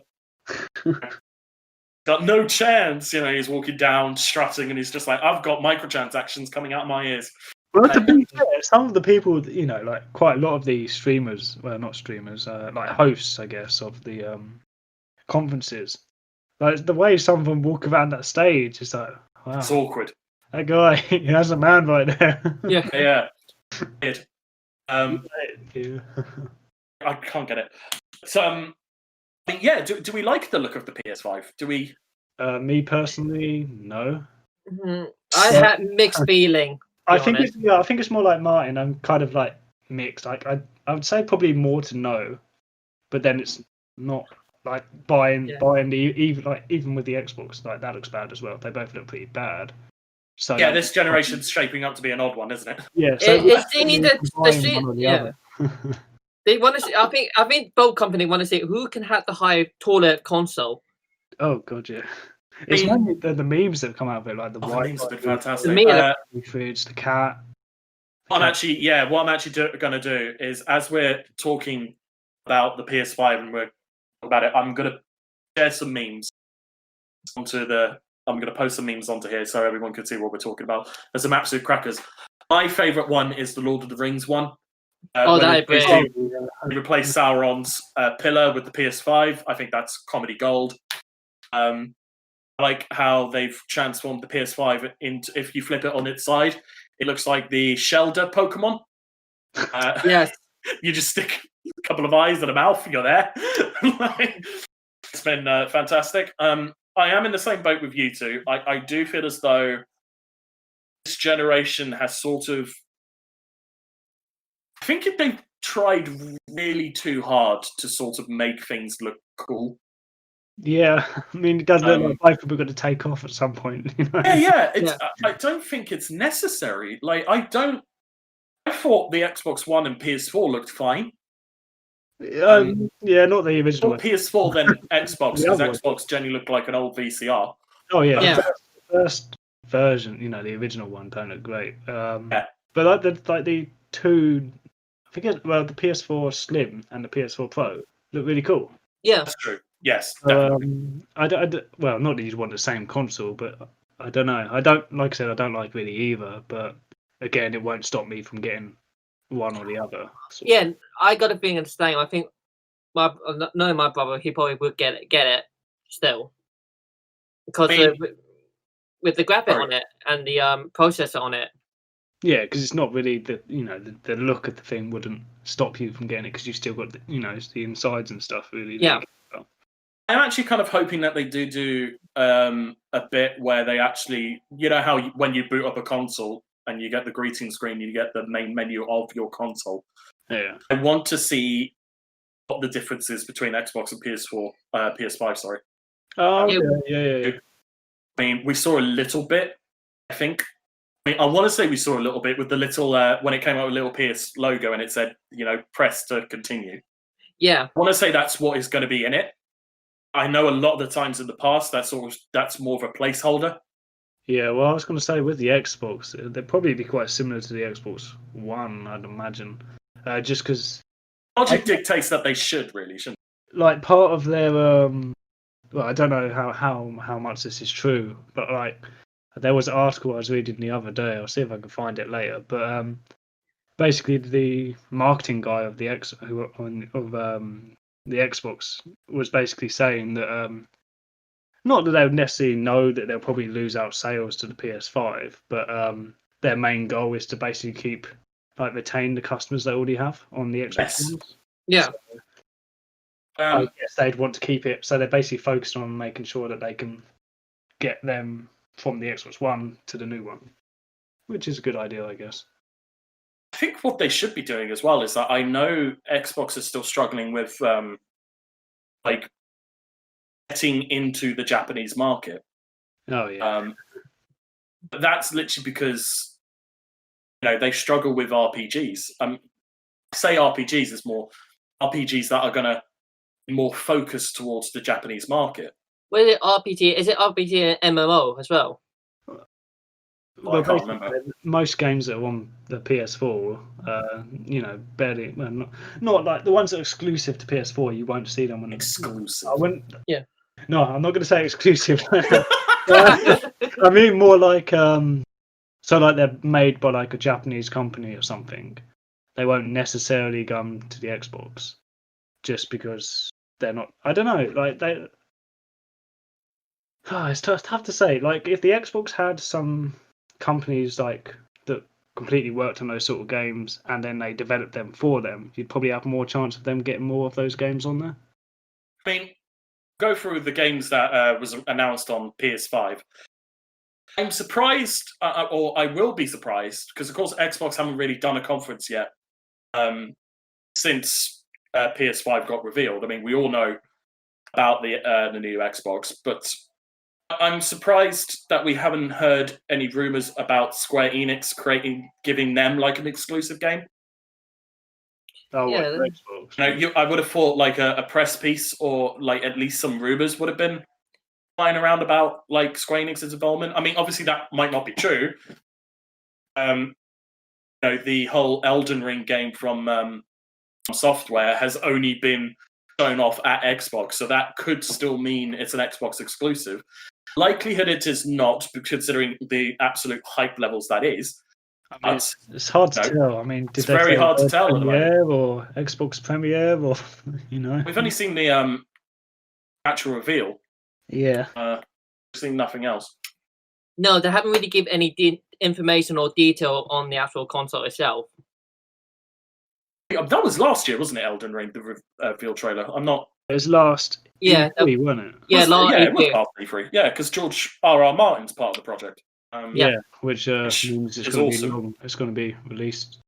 Got no chance, he's walking down, strutting, and he's just like, I've got microtransactions coming out of my ears. Well, to be fair, some of the people, like quite a lot of the streamers, well, not streamers, like hosts, I guess, of the conferences, like the way some of them walk around that stage is like, wow, It's awkward. that guy, he has a man right there. Yeah. Weird. Yeah. I can't get it. So, do we like the look of the PS5? Do we? Me personally, no. I had mixed feeling. I think it's more like Martin. I'm kind of like mixed. Like I would say probably more to no, but then it's not like buying the even with the Xbox, like that looks bad as well. They both look pretty bad. So this generation's shaping up to be an odd one, isn't it? Yeah. So they want to see. I think both companies want to see who can have the higher, taller console. Oh god, yeah. It's mainly the memes that come out of it, like the white memes have been fantastic. the fridge, the cat. What I'm actually going to do is, as we're talking about the PS5 and we're talking about it, I'm going to share some memes onto I'm going to post some memes onto here so everyone can see what we're talking about. There's some absolute crackers. My favourite one is the Lord of the Rings one. They replace Sauron's pillar with the PS5. I think that's comedy gold. I like how they've transformed the PS5 into, if you flip it on its side, it looks like the Shelder Pokemon. Yes. you just stick a couple of eyes and a mouth, and you're there. Like, it's been fantastic. I am in the same boat with you two. I do feel as though this generation has sort of. I think if they've tried really too hard to sort of make things look cool. Yeah, I mean, it does look like both of them are going to take off at some point. You know? Yeah. I don't think it's necessary. Like, I thought the Xbox One and PS4 looked fine. Yeah, not the original. More PS4 than Xbox, The because other one. Xbox generally looked like an old VCR. Oh yeah, Yeah. The first version, you know, the original one don't look great. Yeah. But the two, I think the PS4 Slim and the PS4 Pro look really cool. Yeah. That's true. Yes, definitely. Well, not that you'd want the same console, but I don't know. I don't, like I said, I don't like really either. But again, it won't stop me from getting one or the other. Yeah, I got a feeling the same. I think knowing my brother, he probably would get it still, because with the graphic on it and the processor on it. Yeah, because it's not really the look of the thing wouldn't stop you from getting it, because you still got the insides and stuff really. Yeah. I'm actually kind of hoping that they do a bit where they actually, you know how when you boot up a console and you get the greeting screen, you get the main menu of your console. Yeah. I want to see what the difference is between Xbox and PS5. Sorry. Oh, Yeah. yeah. I mean, we saw a little bit. I think. I mean, I want to say we saw a little bit with the little when it came out with a little PS logo and it said, press to continue. Yeah. I want to say that's what is going to be in it. I know a lot of the times in the past that's more of a placeholder. Yeah, well, I was going to say with the Xbox, they'd probably be quite similar to the Xbox One, I'd imagine. Just because Logic dictates that they shouldn't. like part of their well, I don't know how much this is true, but like there was an article I was reading the other day. I'll see if I can find it later. But basically, the marketing guy of the Xbox was basically saying that not that they would necessarily know that they'll probably lose out sales to the PS5, but their main goal is to basically retain the customers they already have on the Xbox Yes. ones. Yeah. I guess they'd want to keep it, so they're basically focused on making sure that they can get them from the Xbox One to the new one, which is a good idea, I guess. I think what they should be doing as well is that I know Xbox is still struggling with getting into the Japanese market. Oh yeah. But that's literally because they struggle with RPGs. Say RPGs is more RPGs that are going to be more focused towards the Japanese market. What is it? RPG? Is it RPG and MMO as well? I can't remember. Most games that are on the PS4, barely. Well, not like the ones that are exclusive to PS4. You won't see them on Exclusive. Yeah. No, I'm not going to say exclusive. I mean more like so like they're made by like a Japanese company or something. They won't necessarily come to the Xbox just because they're not. I don't know. Like they. It's tough to say. Like if the Xbox had some companies like that completely worked on those sort of games and then they developed them for them, you'd probably have more chance of them getting more of those games on there. I mean, go through the games that was announced on PS5. I'm surprised, or I will be surprised, because of course Xbox haven't really done a conference yet since PS5 got revealed. I mean, we all know about the new Xbox, but I'm surprised that we haven't heard any rumors about Square Enix giving them like an exclusive game. Oh, Yeah, what, Xbox? I would have thought like a press piece or like at least some rumors would have been flying around about like Square Enix's involvement. I mean, obviously that might not be true. The whole Elden Ring game from Software has only been shown off at Xbox, so that could still mean it's an Xbox exclusive. Likelihood it is not, considering the absolute hype levels that is. I mean, it's hard to tell. I mean, did it's they very say hard to tell at the moment. Premiere or Xbox Premiere or We've only seen the actual reveal. Yeah. We've seen nothing else. No, they haven't really given any information or detail on the actual console itself. That was last year, wasn't it? Elden Ring, the reveal trailer. I'm not. It was last Yeah, E3, wasn't it? yeah, it was E3. past E3. Yeah, because George R.R. Martin's part of the project. Yeah. Which Which means it's is going to be awesome. long. It's going to be released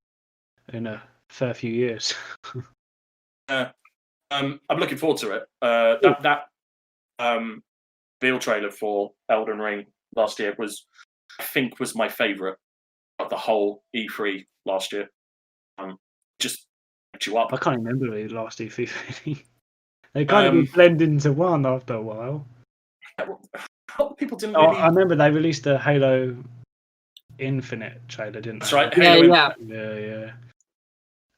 in a fair few years. I'm looking forward to it. That reveal trailer for Elden Ring last year I think, was my favourite of the whole E3 last year. Just picked you up. I can't remember the last E3. They kind of blend into one after a while. People didn't Oh, really. I remember they released a Halo Infinite trailer, didn't That's they? right. Yeah, Halo Yeah.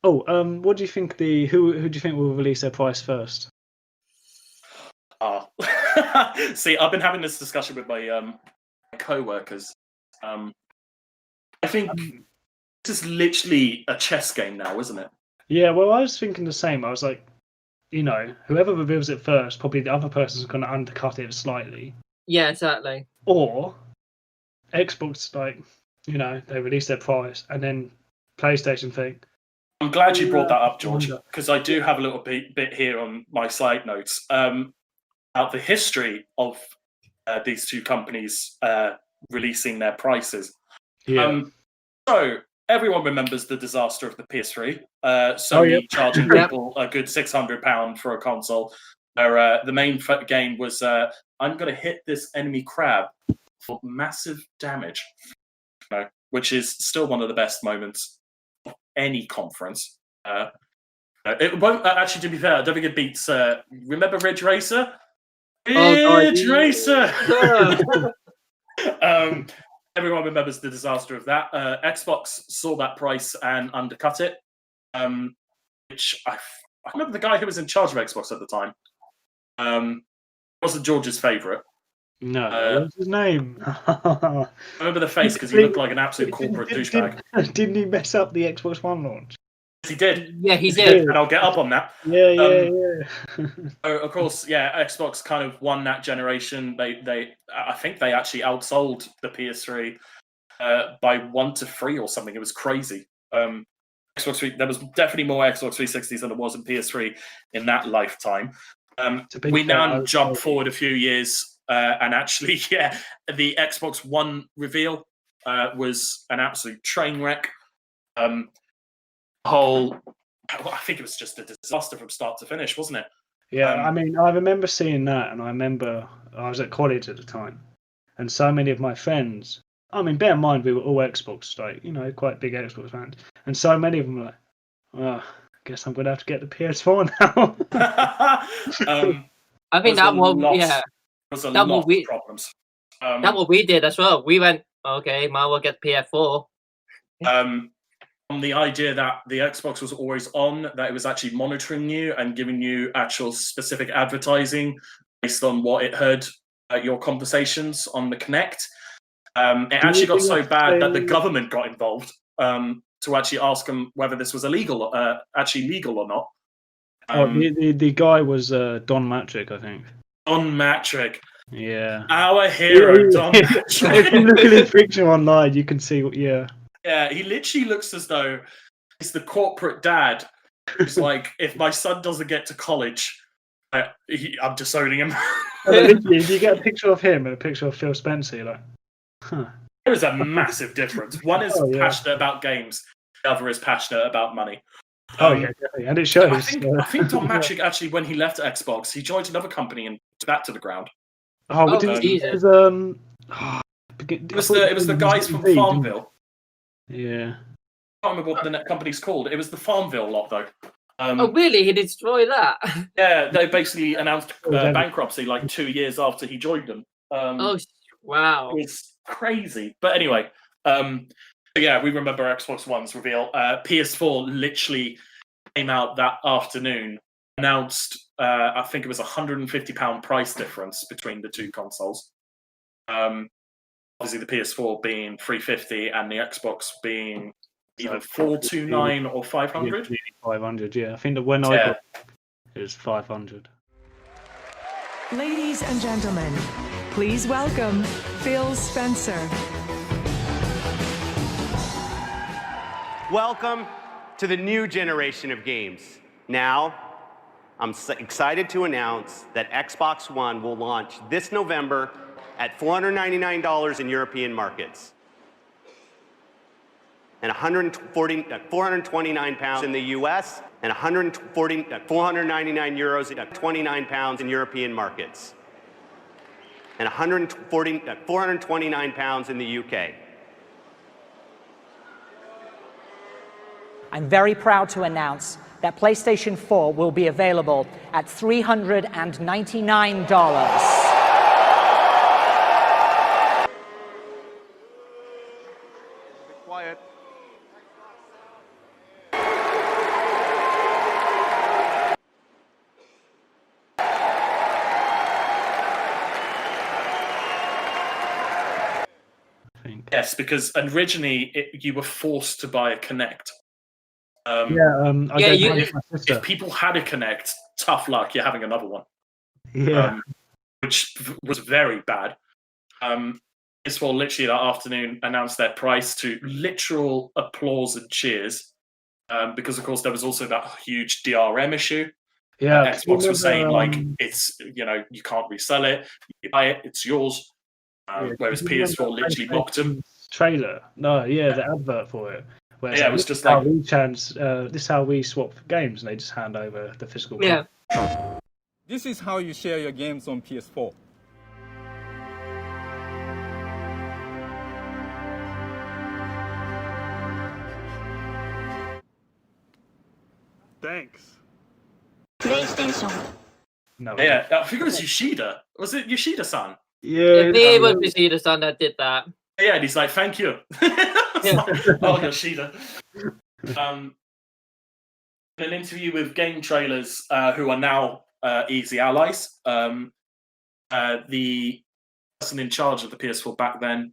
Oh, what do you think who do you think will release their price first? See, I've been having this discussion with my co-workers. I think this is literally a chess game now, isn't it? Yeah, well, I was thinking the same. I was like, whoever reveals it first, probably the other person's going to undercut it slightly. Yeah, exactly. Or Xbox, they release their price, and then PlayStation think. I'm glad you brought that up, George, because I do have a little bit here on my side notes about the history of these two companies releasing their prices. Yeah. So everyone remembers the disaster of the PS3. Sony charging people a good £600 for a console. Where the main game was, I'm going to hit this enemy crab for massive damage, which is still one of the best moments of any conference. It won't actually, to be fair, I don't think it beats. Remember Ridge Racer? Ridge Racer. Everyone remembers the disaster of that. Xbox saw that price and undercut it, which I remember the guy who was in charge of Xbox at the time. Wasn't George's favourite. No, what's his name? I remember the face because he looked like an absolute corporate douchebag. Didn't he mess up the Xbox One launch? Yes, he did. Yeah, he did. And I'll get up on that. Yeah. So of course, Xbox kind of won that generation. I think they actually outsold the PS3 by 1-3 or something. It was crazy. Xbox 3, there was definitely more Xbox 360s than there was in PS3 in that lifetime. We now jump forward a few years, and actually, the Xbox One reveal was an absolute train wreck. I think it was just a disaster from start to finish, wasn't it? Yeah, I mean, I remember seeing that, and I remember I was at college at the time, and so many of my friends. I mean, bear in mind we were all Xbox, quite big Xbox fans, and so many of them were like, "Oh, I guess I'm going to have to get the PS4 now." I think that was was a lot of problems. That's what we did as well. We went, okay, might as well get PS4. On the idea that the Xbox was always on, that it was actually monitoring you and giving you actual specific advertising based on what it heard your conversations on the Kinect. It actually got so bad that the government got involved to actually ask them whether this was legal or not. The guy was Don Matrick, I think. Don Matrick. Yeah. Our hero, Don Matrick. If you look at his picture online, you can see, Yeah, he literally looks as though he's the corporate dad who's like, if my son doesn't get to college, I'm disowning him. If you get a picture of him and a picture of Phil Spencer, you're like, huh. There is a massive difference. One is passionate about games, the other is passionate about money. Definitely. And it shows. I think Don Matrick actually, when he left Xbox, he joined another company and took that to the ground. Jesus. It was the guys from Farmville. Yeah. I can't remember what the company's called. It was the Farmville lot, though. Really? He destroyed that? Yeah, they basically announced bankruptcy like 2 years after he joined them. Wow. It's crazy. But anyway, we remember Xbox One's reveal. PS4 literally came out that afternoon, announced, I think it was £150 price difference between the two consoles. Obviously, the PS4 being $350 and the Xbox being either $429 or $500. 500, yeah. I think that when I got it was 500. Ladies and gentlemen, please welcome Phil Spencer. Welcome to the new generation of games. Now, I'm excited to announce that Xbox One will launch this November at $499 in European markets and 429 pounds in the US and 499 euros at 29 pounds in European markets and 429 pounds in the UK. I'm very proud to announce that PlayStation 4 will be available at $399. Quiet. Yes, because originally you were forced to buy a Kinect. I Yeah, gave you- mine If, to my sister. if people had a Kinect, tough luck, you're having another one. Yeah. Which was very bad. PS4 literally that afternoon announced their price to literal applause and cheers, because of course there was also that huge DRM issue. Yeah. Xbox was saying like um, it's you can't resell it, you buy it, it's yours. Whereas do you PS4 remember literally mocked them. PlayStation's trailer? No, yeah, the advert for it. Where it's Yeah, like, it was this just is how like- this is how we swap games, and they just hand over the physical. Yeah. This is how you share your games on PS4. Thanks. PlayStation. No. Yeah, I think it was Yoshida. Was it Yoshida-san? Yeah. It was Yoshida-san that did that. Yeah, and he's like, "Thank you." It's like, oh, Yoshida. In an interview with Game Trailers, who are now Easy Allies, the person in charge of the PS4 back then,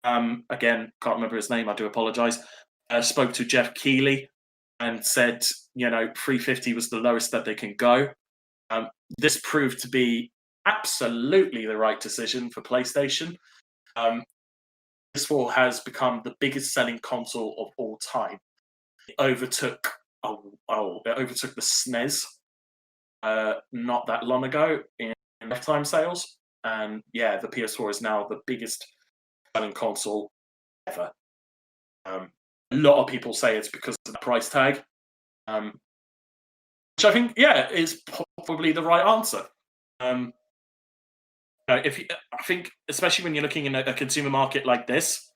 again, can't remember his name, I do apologise, spoke to Jeff Keighley and said, 350 was the lowest that they can go. This proved to be absolutely the right decision for PlayStation. PS4 has become the biggest selling console of all time. It overtook the SNES not that long ago in lifetime sales, and yeah, the PS4 is now the biggest selling console ever. A lot of people say it's because of the price tag, which I think, is probably the right answer. I think, especially when you're looking in a consumer market like this,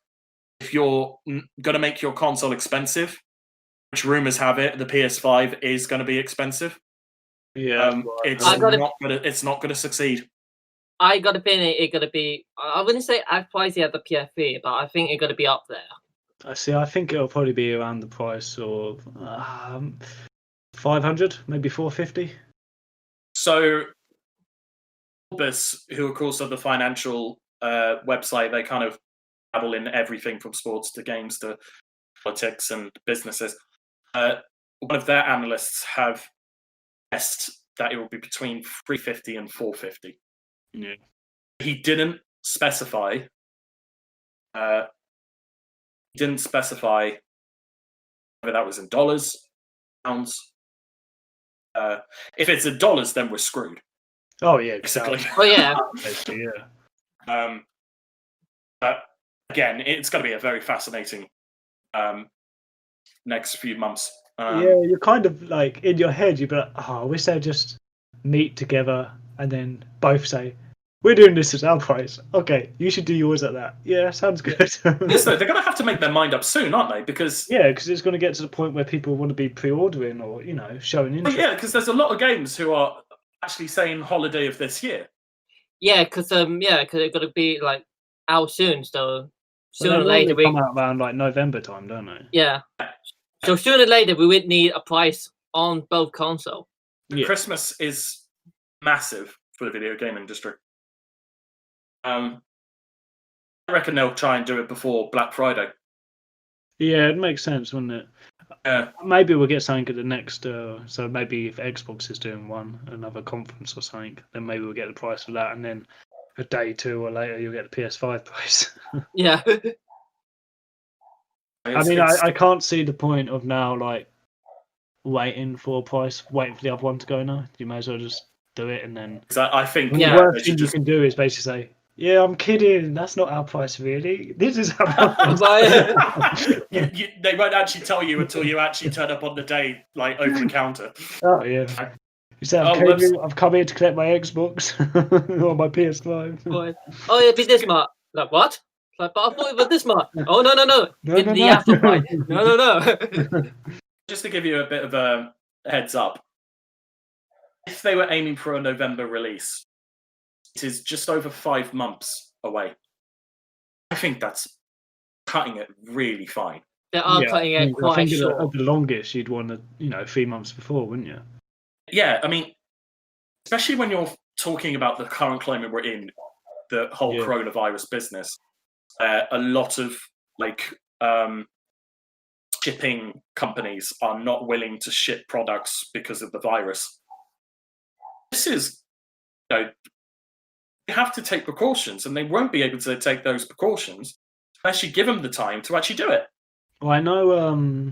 if you're going to make your console expensive, which rumors have it, the PS5 is going to be expensive. Yeah. It's not going to succeed. I got a feeling it's gonna be. I wouldn't say as pricey as the PS3, but I think it's gonna be up there. I see. I think it'll probably be around the price of 500, maybe 450. So, Orbis, who of course are the financial website, they kind of dabble in everything from sports to games to politics and businesses. One of their analysts have guessed that it will be between 350 and 450. Yeah. He didn't specify. Whether that was in dollars, pounds. If it's in dollars, then we're screwed. Oh yeah, Basically. Oh yeah. Basically, yeah. But again, it's going to be a very fascinating next few months. Yeah, you're kind of like in your head, you'd be like, "Oh, I wish they'd just meet together and then both say, we're doing this at our price. Okay, you should do yours at that. Yeah, sounds good." Yes, they're going to have to make their mind up soon, aren't they? Because because it's going to get to the point where people want to be pre-ordering or showing interest. yeah, because there's a lot of games who are actually saying holiday of this year. Yeah, because it's gonna be like out soon, so sooner or Well, later they come out around like November time, don't they? Yeah. So sooner or later we would need a price on both console. Yeah. Christmas is massive for the video game industry. I reckon they'll try and do it before Black Friday. Yeah, it makes sense, wouldn't it? Maybe we'll get something at the next. So maybe if Xbox is doing another conference or something, then maybe we'll get the price of that, and then a day, 2 or later, you'll get the PS5 price. Yeah. I mean, I can't see the point of now, like, waiting for a price, waiting for the other one to go now. You may as well just do it and then. I think The worst thing you can do is basically say, "Yeah, I'm kidding. That's not our price, really. This is our price." They won't actually tell you until you actually turn up on the day, like over the counter. Oh yeah. You say, I've come here to collect my Xbox or my PS5. Oh yeah, be this much. Like what? Like, but I thought it was this much. Oh no. Give me the after price. No. Just to give you a bit of a heads up, if they were aiming for a November release, it is just over 5 months away. I think that's cutting it really fine. They are cutting it quite I think short. at the longest you'd want to, 3 months before, wouldn't you? Yeah, I mean, especially when you're talking about the current climate we're in, the whole coronavirus business, a lot of shipping companies are not willing to ship products because of the virus. This is, they have to take precautions, and they won't be able to take those precautions unless you give them the time to actually do it. Well, I know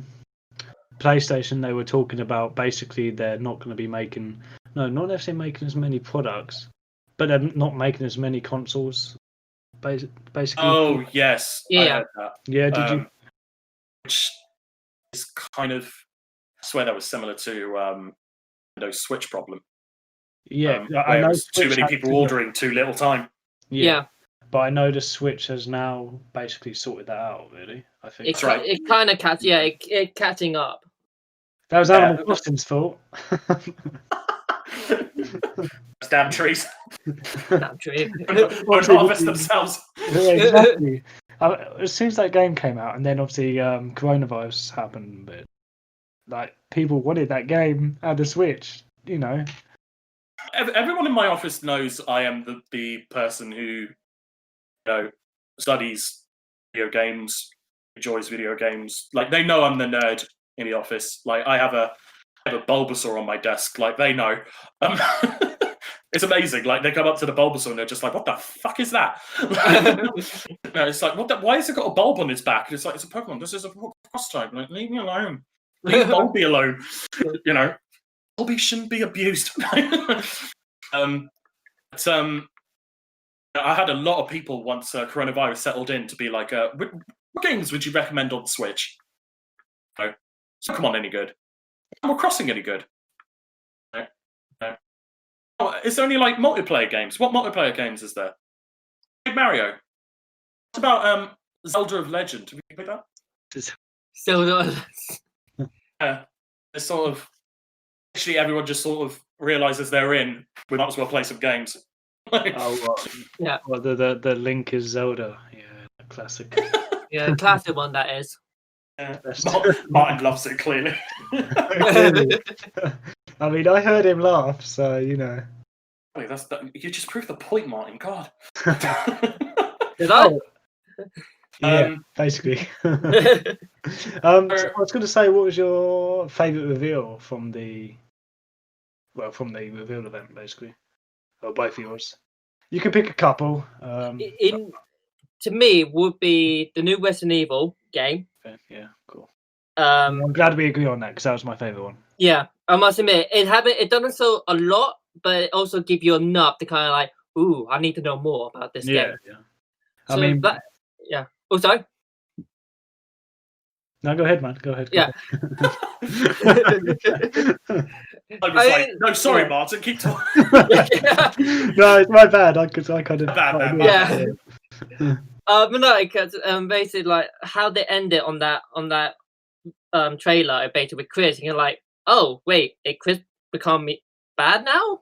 PlayStation, they were talking about basically they're not going to be making, not necessarily making as many products, but they're not making as many consoles. Basically. Oh yes, I heard that. Yeah, did you? Which is kind of, I swear that was similar to Nintendo Switch problem. Yeah, I know too many people ordering too little time. Yeah. But I know the Switch has now basically sorted that out. Really, I think That's right. It kind of it catching up. That was Animal Crossing's fault. Damn trees. Damn tree. Won't harvest themselves. Yeah, exactly. As soon as that game came out, and then obviously coronavirus happened, but like people wanted that game and the Switch. Everyone in my office knows I am the person who, studies video games, enjoys video games. Like they know I'm the nerd in the office. Like I have a Bulbasaur on my desk. Like they know. It's amazing. Like they come up to the Bulbasaur and they're just like, "What the fuck is that?" No, it's like, why has it got a bulb on its back? And it's like, it's a Pokemon. This is a cross type. Like, leave me alone. Leave Bulby alone. Bulby shouldn't be abused. I had a lot of people once coronavirus settled in to be like, what games would you recommend on Switch? No. Is Pokemon any good? Animal Crossing any good? No. Oh, is there any multiplayer games? What multiplayer games is there? Mario. What about Zelda of Legend? Have you played that? Zelda. It's sort of actually everyone just sort of realizes they're in. We might as well play some games. Yeah. Well, the Link is Zelda. Yeah, classic. Yeah, classic one that is. Yeah. Martin loves it clearly. I mean, I heard him laugh, so Wait, you just proved the point, Martin. God. Did I? Yeah, basically. So I was going to say, what was your favourite reveal from the reveal event, basically? Or both of yours? You can pick a couple. To me, would be the new Resident Evil game. Okay, yeah, cool. I'm glad we agree on that because that was my favourite one. Yeah, I must admit, it doesn't sell a lot, but it also gives you enough to kind of like, ooh, I need to know more about this game. Yeah. So yeah. Oh, sorry. No, go ahead, man. Go ahead. Yeah. I was like, no, sorry, Martin, keep talking. No, it's my bad. I kind of bad. Yeah. But no, because basically, like how they ended on that trailer, basically with Chris, and you're like, oh wait, did Chris become bad now?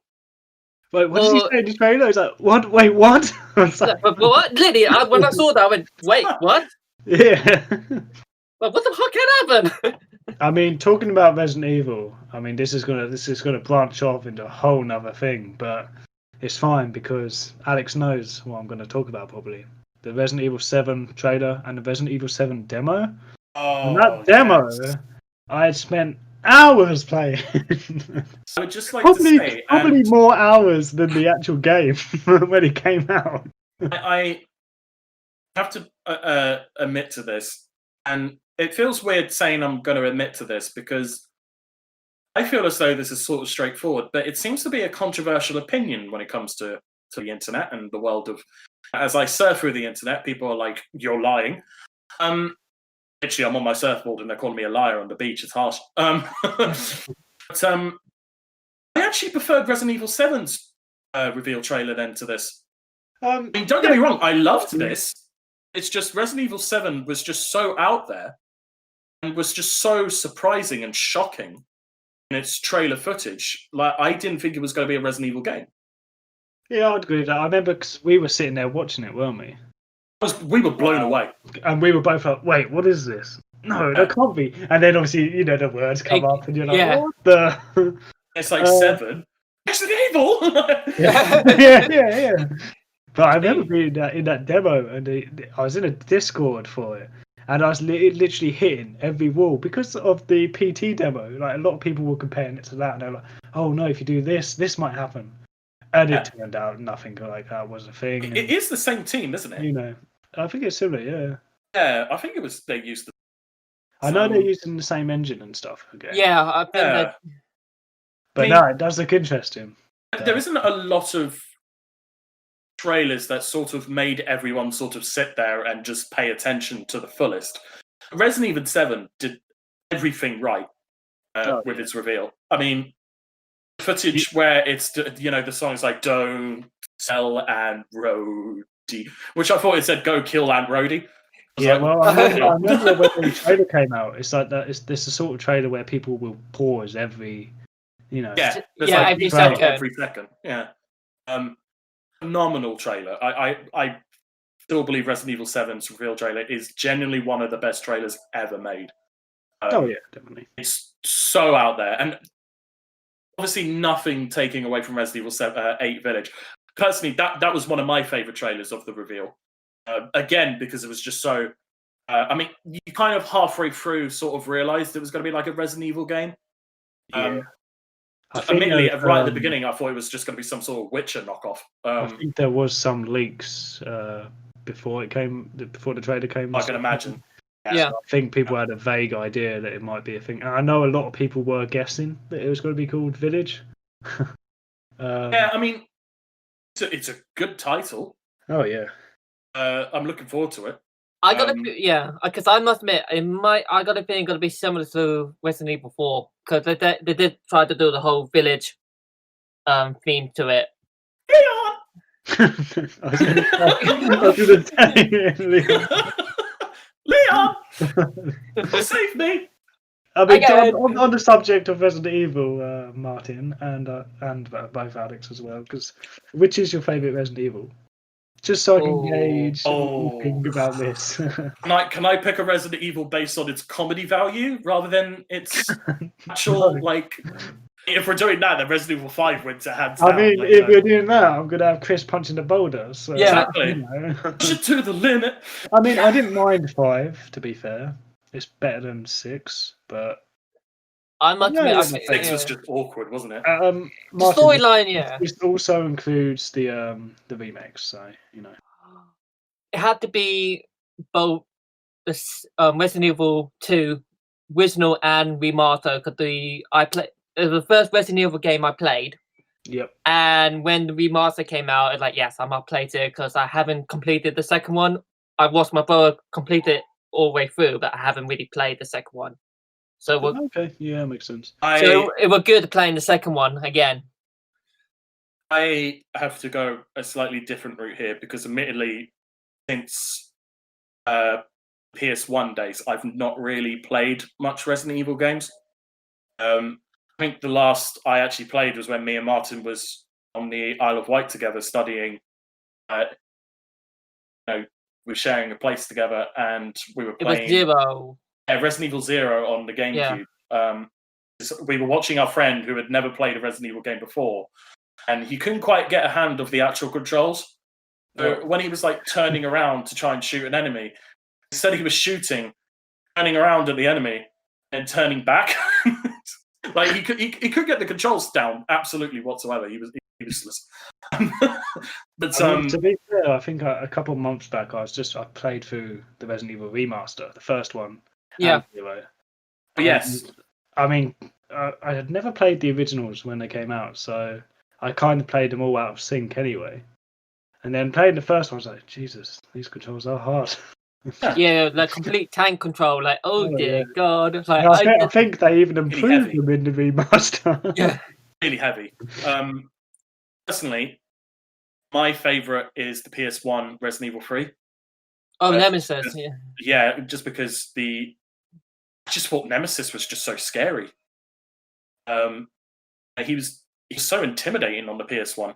Wait, what did he say in the trailer? He's like, what? Wait, what? But what? Literally, when I saw that, I went, wait, what? Yeah. Like, what the fuck can happen? I mean, talking about Resident Evil, I mean, this is gonna branch off into a whole nother thing, but it's fine because Alex knows what I'm going to talk about probably. The Resident Evil 7 trailer and the Resident Evil 7 demo. Oh, and that demo, I had spent hours playing. I would just like probably, to say, probably more hours than the actual game when it came out. I have to admit to this, and it feels weird saying I'm going to admit to this because I feel as though this is sort of straightforward, but it seems to be a controversial opinion when it comes to the internet and the world of. As I surf through the internet, people are like, "You're lying." Literally, I'm on my surfboard and they're calling me a liar on the beach. It's harsh. But I actually preferred Resident Evil 7's reveal trailer then to this. I mean, don't get me wrong, I loved this. It's just Resident Evil 7 was just so out there and was just so surprising and shocking in its trailer footage. Like, I didn't think it was going to be a Resident Evil game. Yeah, I'd agree with that. I remember because we were sitting there watching it, weren't we? We were blown away. And we were both like, wait, what is this? No, that can't be. And then obviously, you know, the words come up and you're like, what the? It's like 7. Resident Evil! yeah. But I remember being in that demo and I was in a Discord for it. And I was literally hitting every wall because of the PT demo. Like, a lot of people were comparing it to that. And they're like, oh no, if you do this, this might happen. And it turned out nothing like that was a thing. It is the same team, isn't it? You know, I think it's similar, yeah. Yeah, I think it was they used the. I know they're using the same engine and stuff again. Yeah, I think that. But no, it does look interesting. There isn't a lot of trailers that sort of made everyone sort of sit there and just pay attention to the fullest. Resident Evil 7 did everything right with its reveal. I mean, footage where it's, you know, the songs like Don't Sell Aunt Rhody, which I thought it said Go Kill Aunt Rhody. Yeah, well, I remember when the trailer came out, it's like that. It's the sort of trailer where people will pause every, you know. Yeah, like every second. Yeah. Phenomenal trailer. I still believe Resident Evil 7's reveal trailer is genuinely one of the best trailers ever made. Oh yeah, definitely. It's so out there, and obviously nothing taking away from Resident Evil 8 Village. Personally, that was one of my favorite trailers of the reveal. Again, because it was just so. I mean, you kind of halfway through sort of realized it was going to be like a Resident Evil game. Admittedly, right at the beginning, I thought it was just going to be some sort of Witcher knockoff. I think there was some leaks before the trailer came. I can imagine. Yeah, so I think people had a vague idea that it might be a thing. And I know a lot of people were guessing that it was going to be called Village. Yeah, I mean, it's a good title. Oh yeah. I'm looking forward to it. I got because I must admit, I got a feeling going to be similar to Resident Evil 4 because they did try to do the whole village theme to it. Leon, save me! I mean, on the subject of Resident Evil, Martin, and both Alex as well, because which is your favourite Resident Evil? Just so I can gauge think about this. Can I pick a Resident Evil based on its comedy value rather than its actual like? If we're doing that, then Resident Evil 5 wins a hands down. I mean, if we're doing that, I'm gonna have Chris punching the boulder. So, yeah, exactly. Push it to the limit. I mean, I didn't mind 5. To be fair, it's better than 6, but. I must admit, 6 was just awkward, wasn't it? Martin, the storyline, yeah. It also includes the remakes, so you know. It had to be both the Resident Evil 2 original and remaster because it was the first Resident Evil game I played. Yep. And when the remaster came out, it's like, yes, I'm gonna play it because I haven't completed the second one. I watched my brother complete it all the way through, but I haven't really played the second one. So okay, yeah, makes sense. So it was good playing the second one again. I have to go a slightly different route here because, admittedly, since PS1 days, I've not really played much Resident Evil games. I think the last I actually played was when me and Martin was on the Isle of Wight together studying. We were sharing a place together, and we were playing. It was Zero. Resident Evil 0 on the GameCube. Yeah. We were watching our friend who had never played a Resident Evil game before, and he couldn't quite get a hand of the actual controls. So when he was like turning around to try and shoot an enemy, instead he was shooting, turning around at the enemy, and turning back. Like he could get the controls down absolutely whatsoever. He was useless. But to be fair, I think a couple of months back I played through the Resident Evil remaster, the first one. Yeah. Yes. I mean, I had never played the originals when they came out, so I kind of played them all out of sync anyway. And then playing the first one, I was like, Jesus, these controls are hard. Yeah, like complete tank control. Like, oh dear God. It's like, I think they even improved them in the remaster. Yeah. Really heavy. Personally, my favorite is the PS1 Resident Evil 3. Oh, Nemesis. Yeah. Yeah, just because I just thought Nemesis was just so scary. He was so intimidating on the PS1.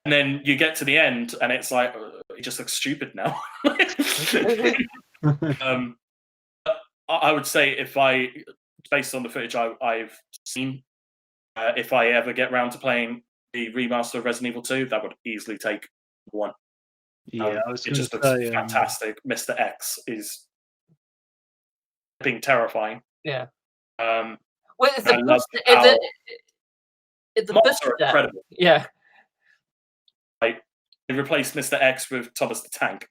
And then you get to the end, and it's like he just looks stupid now. I would say based on the footage I've seen, if I ever get round to playing the remaster of Resident Evil 2, that would easily take one. Yeah, it just looks fantastic. Mr. X is being terrifying. Yeah. Wait, it's the monsters are incredible. Yeah. Like, they replaced Mr. X with Thomas the Tank.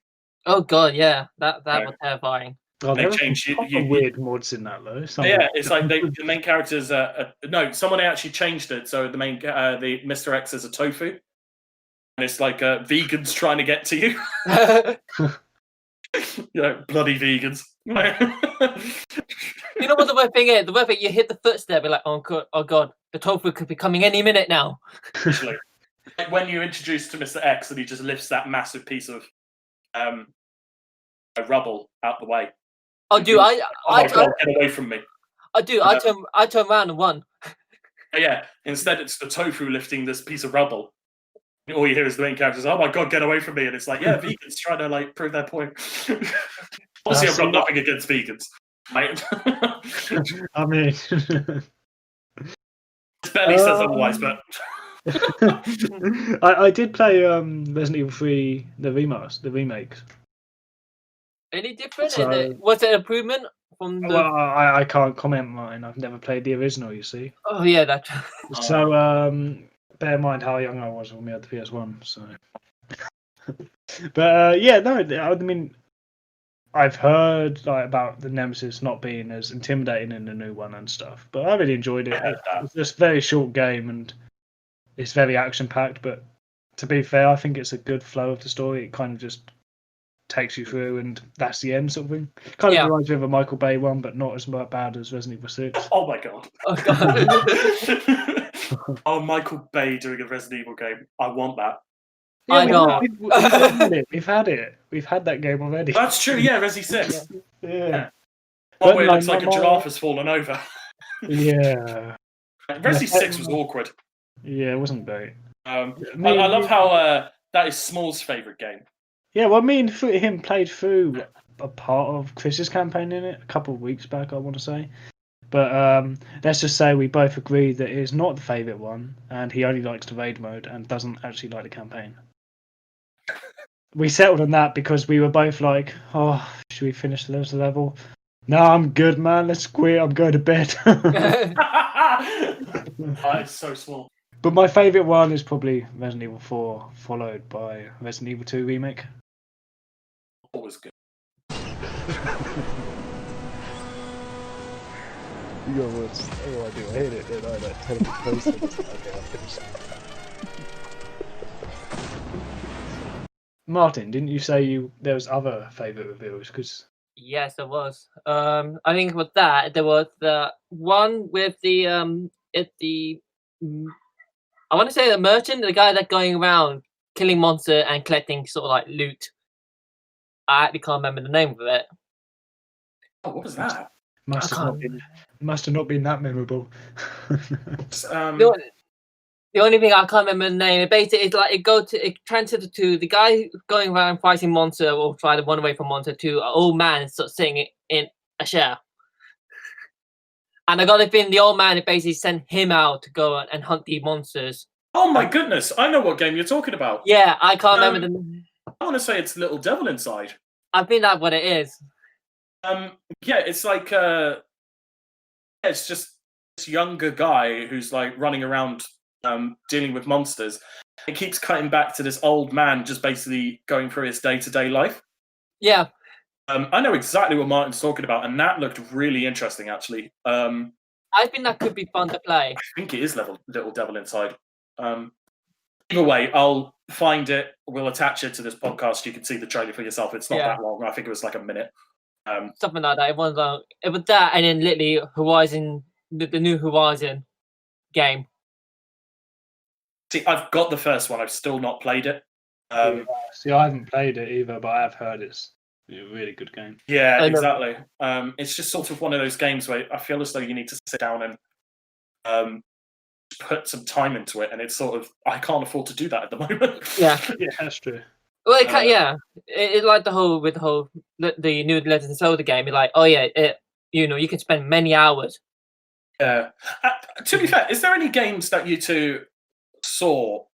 Oh God, yeah, that was terrifying. Oh, they changed weird mods in that though. Yeah, it's like the main characters. No, someone actually changed it. So the Mr. X is a tofu, and it's like vegans trying to get to you. Bloody vegans. You know what the weird thing is? The weird thing, you hit the footstep, you're like, oh God, the tofu could be coming any minute now. Literally. Like when you're introduced to Mr. X and he just lifts that massive piece of rubble out the way. Oh, dude, God, get away from me. I turn around and run. Yeah, instead it's the tofu lifting this piece of rubble. All you hear is the main characters, oh my God, get away from me. And it's like, yeah, vegans trying to like prove their point. Obviously, I've got nothing against vegans. Right? I mean, it barely says otherwise, but I did play Resident Evil 3, the remake. Any different? Was it an improvement from the? Well, I can't comment mine. I've never played the original. You see. Oh yeah, that. So bear in mind how young I was when we had the PS1. So, but yeah, no. I mean, I've heard about the Nemesis not being as intimidating in the new one and stuff, but I really enjoyed it. It's just a very short game and it's very action packed. But to be fair, I think it's a good flow of the story. It kind of just takes you through, and that's the end, sort of thing. Kind of reminds me of a Michael Bay one, but not as bad as Resident Evil 6. Oh my God! Oh God! Oh, Michael Bay doing a Resident Evil game. I want that. Yeah, I know. We've had it. We've had that game already. That's true. Yeah, Resi 6. Yeah. One where it looks like a giraffe has fallen over. Yeah. Resi 6 was awkward. Yeah, it wasn't great. I love how that is Small's favourite game. Yeah, well, me and him played through a part of Chris's campaign in it a couple of weeks back, I want to say. But let's just say we both agree that it is not the favourite one, and he only likes the raid mode and doesn't actually like the campaign. We settled on that because we were both like, oh, should we finish the level? No, I'm good, man. Let's quit. I'm going to bed. It's so small. But my favourite one is probably Resident Evil 4, followed by Resident Evil 2 Remake. Always good. You got words. Oh, I do. I hate it. Don't I? That terrible post. Okay, I'll finish. Martin, didn't you say there was other favourite reveals? Because yes, there was. I think with that there was the one with the I want to say the merchant, the guy that's going around killing monsters and collecting sort of like loot. I actually can't remember the name of it. Oh, what was that? Must have not been that memorable. The only thing I can't remember the name. Basically, it's like it transfers to the guy going around fighting monster or trying to run away from monster to an old man sort of sitting in a chair. And I got a feeling the old man basically sent him out to go and hunt the monsters. Oh my goodness! I know what game you're talking about. Yeah, I can't remember the name. I want to say it's Little Devil Inside. I think that's what it is. Yeah, it's like it's just this younger guy who's like running around dealing with monsters. It keeps cutting back to this old man just basically going through his day-to-day life. Yeah. I know exactly what Martin's talking about, and that looked really interesting, actually. I think that could be fun to play. I think it is Little Devil Inside. Either way, I'll find it. We'll attach it to this podcast. You can see the trailer for yourself. It's not that long. I think it was like a minute. Something like that. It was that, and then literally Horizon, the new Horizon game. See, I've got the first one. I've still not played it. See, I haven't played it either, but I have heard it's a really good game. Yeah, exactly. It's just sort of one of those games where I feel as though you need to sit down and put some time into it, and it's sort of I can't afford to do that at the moment. Yeah, that's true. Well, it like the new Legend of Zelda game. You're like, oh yeah, you can spend many hours. Yeah. To be fair, is there any games that you two saw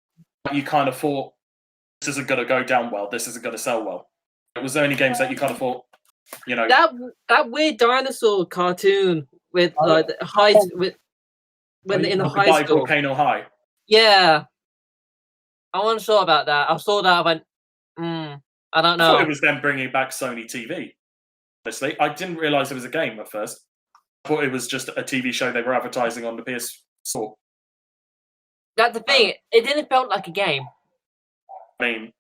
that you kind of thought this isn't going to go down well, this isn't going to sell well? Was there any games that you kind of thought, that weird dinosaur cartoon with like the high when they're in the high school? Volcano High. Yeah, I wasn't sure about that. I saw that. I went, I don't know. I thought it was them bringing back Sony TV. Honestly, I didn't realize it was a game at first. I thought it was just a TV show they were advertising on the PS4. That's the thing. It didn't feel like a game. I mean,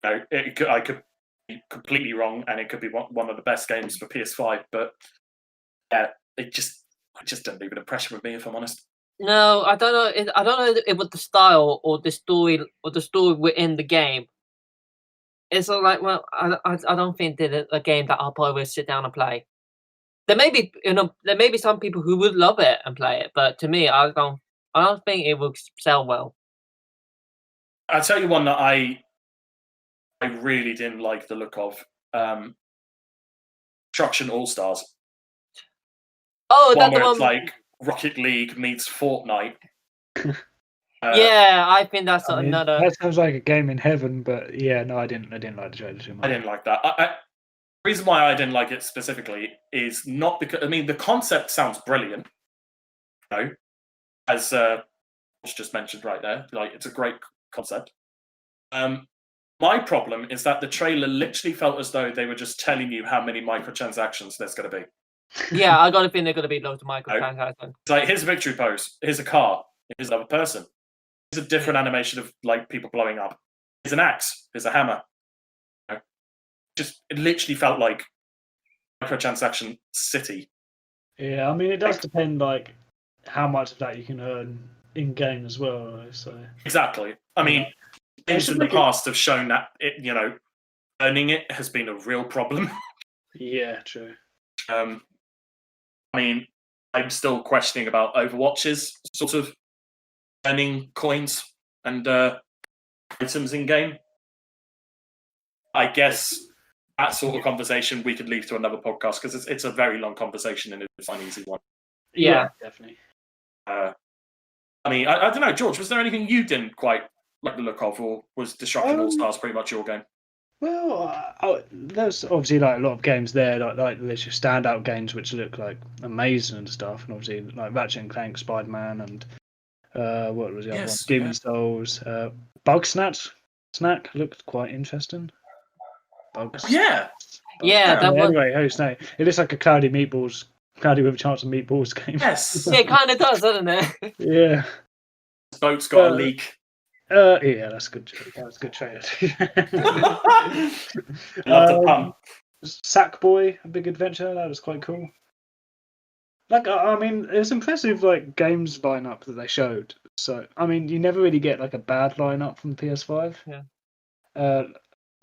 I could be completely wrong, and it could be one of the best games for PS5. But yeah, it just didn't leave an impression with me, if I'm honest. No, I don't know. I don't know if it was the style or the story within the game. It's like, well, I don't think that a game that I'll probably sit down and play. There may be some people who would love it and play it, but to me, I don't think it will sell well. I'll tell you one that I really didn't like the look of. Destruction All Stars. Oh, that's the one it's like Rocket League meets Fortnite. Yeah, I think that's another. That sounds like a game in heaven, but yeah, no, I didn't like the trailer too much. I didn't like that. The reason why I didn't like it specifically is not because the concept sounds brilliant. As just mentioned right there, like it's a great concept. My problem is that the trailer literally felt as though they were just telling you how many microtransactions there's going to be. Yeah, I got to think they're going to be loads of microtransactions. It's like, here's a victory pose, here's a car, here's another person, here's a different animation of like people blowing up, here's an axe, here's a hammer. Just it literally felt like microtransaction city. Yeah, I mean it does depend like how much of that you can earn in game as well. So exactly. I mean, games in the past have shown that earning it has been a real problem. Yeah, true. I mean, I'm still questioning about Overwatch's sort of earning coins and items in game. I guess that sort of conversation we could leave to another podcast because it's a very long conversation and it's an easy one. Yeah, definitely. I mean, I don't know, George. Was there anything you didn't quite like the look of, or was Destruction All Stars pretty much your game? Well, there's obviously like a lot of games there, like there's your standout games which look like amazing and stuff, and obviously like Ratchet and Clank, Spider-Man, and what was the other one? Demon Souls, Bug Snatch looked quite interesting. Yeah, that one. Anyway, Snake. It looks like a Cloudy with a Chance of Meatballs game. Yes, yeah, it kind of does, doesn't it? Yeah. This boat's got a leak. Yeah, that's good. That's a good trailer. Love the pun. Sackboy: A Big Adventure. That was quite cool. Like, I mean, it's impressive like games lineup that they showed. So, I mean, you never really get like a bad lineup from PS5. Yeah.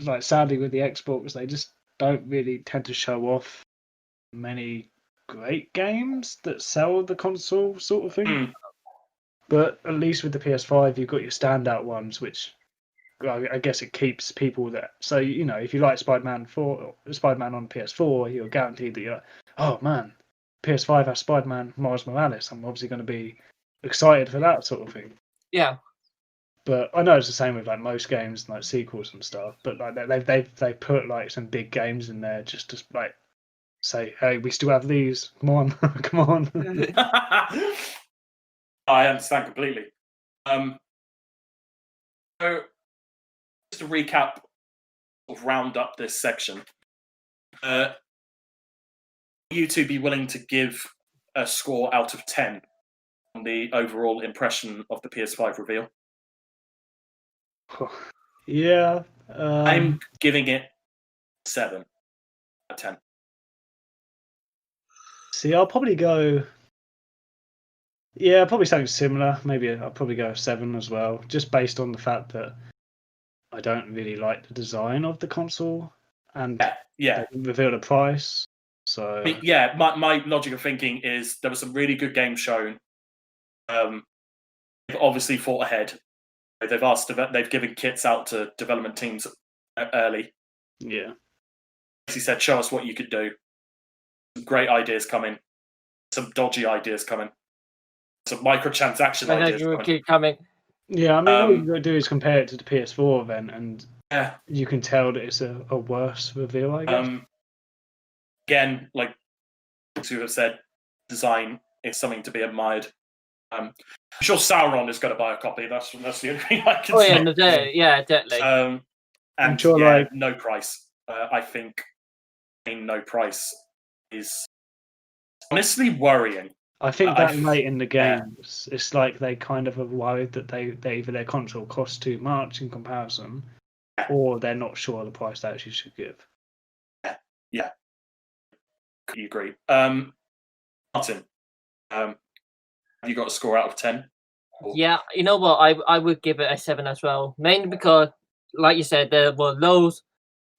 Like sadly with the Xbox, they just don't really tend to show off many great games that sell the console sort of thing. But at least with the PS5, you've got your standout ones, which I guess it keeps people there. So if you like Spider-Man on PS4, you're guaranteed that you're like, oh man, PS5 has Spider-Man Miles Morales. I'm obviously going to be excited for that sort of thing. Yeah. But I know it's the same with like most games, like sequels and stuff. But like they put like some big games in there just to like say, hey, we still have these. Come on, come on. I understand completely. So just to recap, round up this section. You two be willing to give a score out of 10 on the overall impression of the PS5 reveal? Yeah. I'm giving it 7 out of 10. See, I'll probably go. Yeah, probably something similar. Maybe I'll probably go 7 as well, just based on the fact that I don't really like the design of the console, and Yeah. they revealed a price. So I mean, yeah, my logic of thinking is there was some really good games shown. They've obviously thought ahead. They've given kits out to development teams early. yeah, He said, "Show us what you could do." Some great ideas coming. Some dodgy ideas coming. Some microtransaction I know ideas you will coming. keep coming. yeah. I mean, all you got to do is compare it to the PS4 event, and Yeah. you can tell that it's a worse reveal, I guess. Again, like who have said, design is something to be admired. I'm sure Sauron is going to buy a copy. That's the only thing I can Oh say. yeah, no, definitely. And sure, yeah, like- no price. I think no price is honestly worrying. I think I- that late in the yeah. game, it's like they kind of are worried that they either their console costs too much in comparison, or they're not sure the price they actually should give. Yeah. Could you agree? Martin, have you got a score out of 10? Yeah, you know what? I would give it a 7 as well, mainly because, like you said, there were loads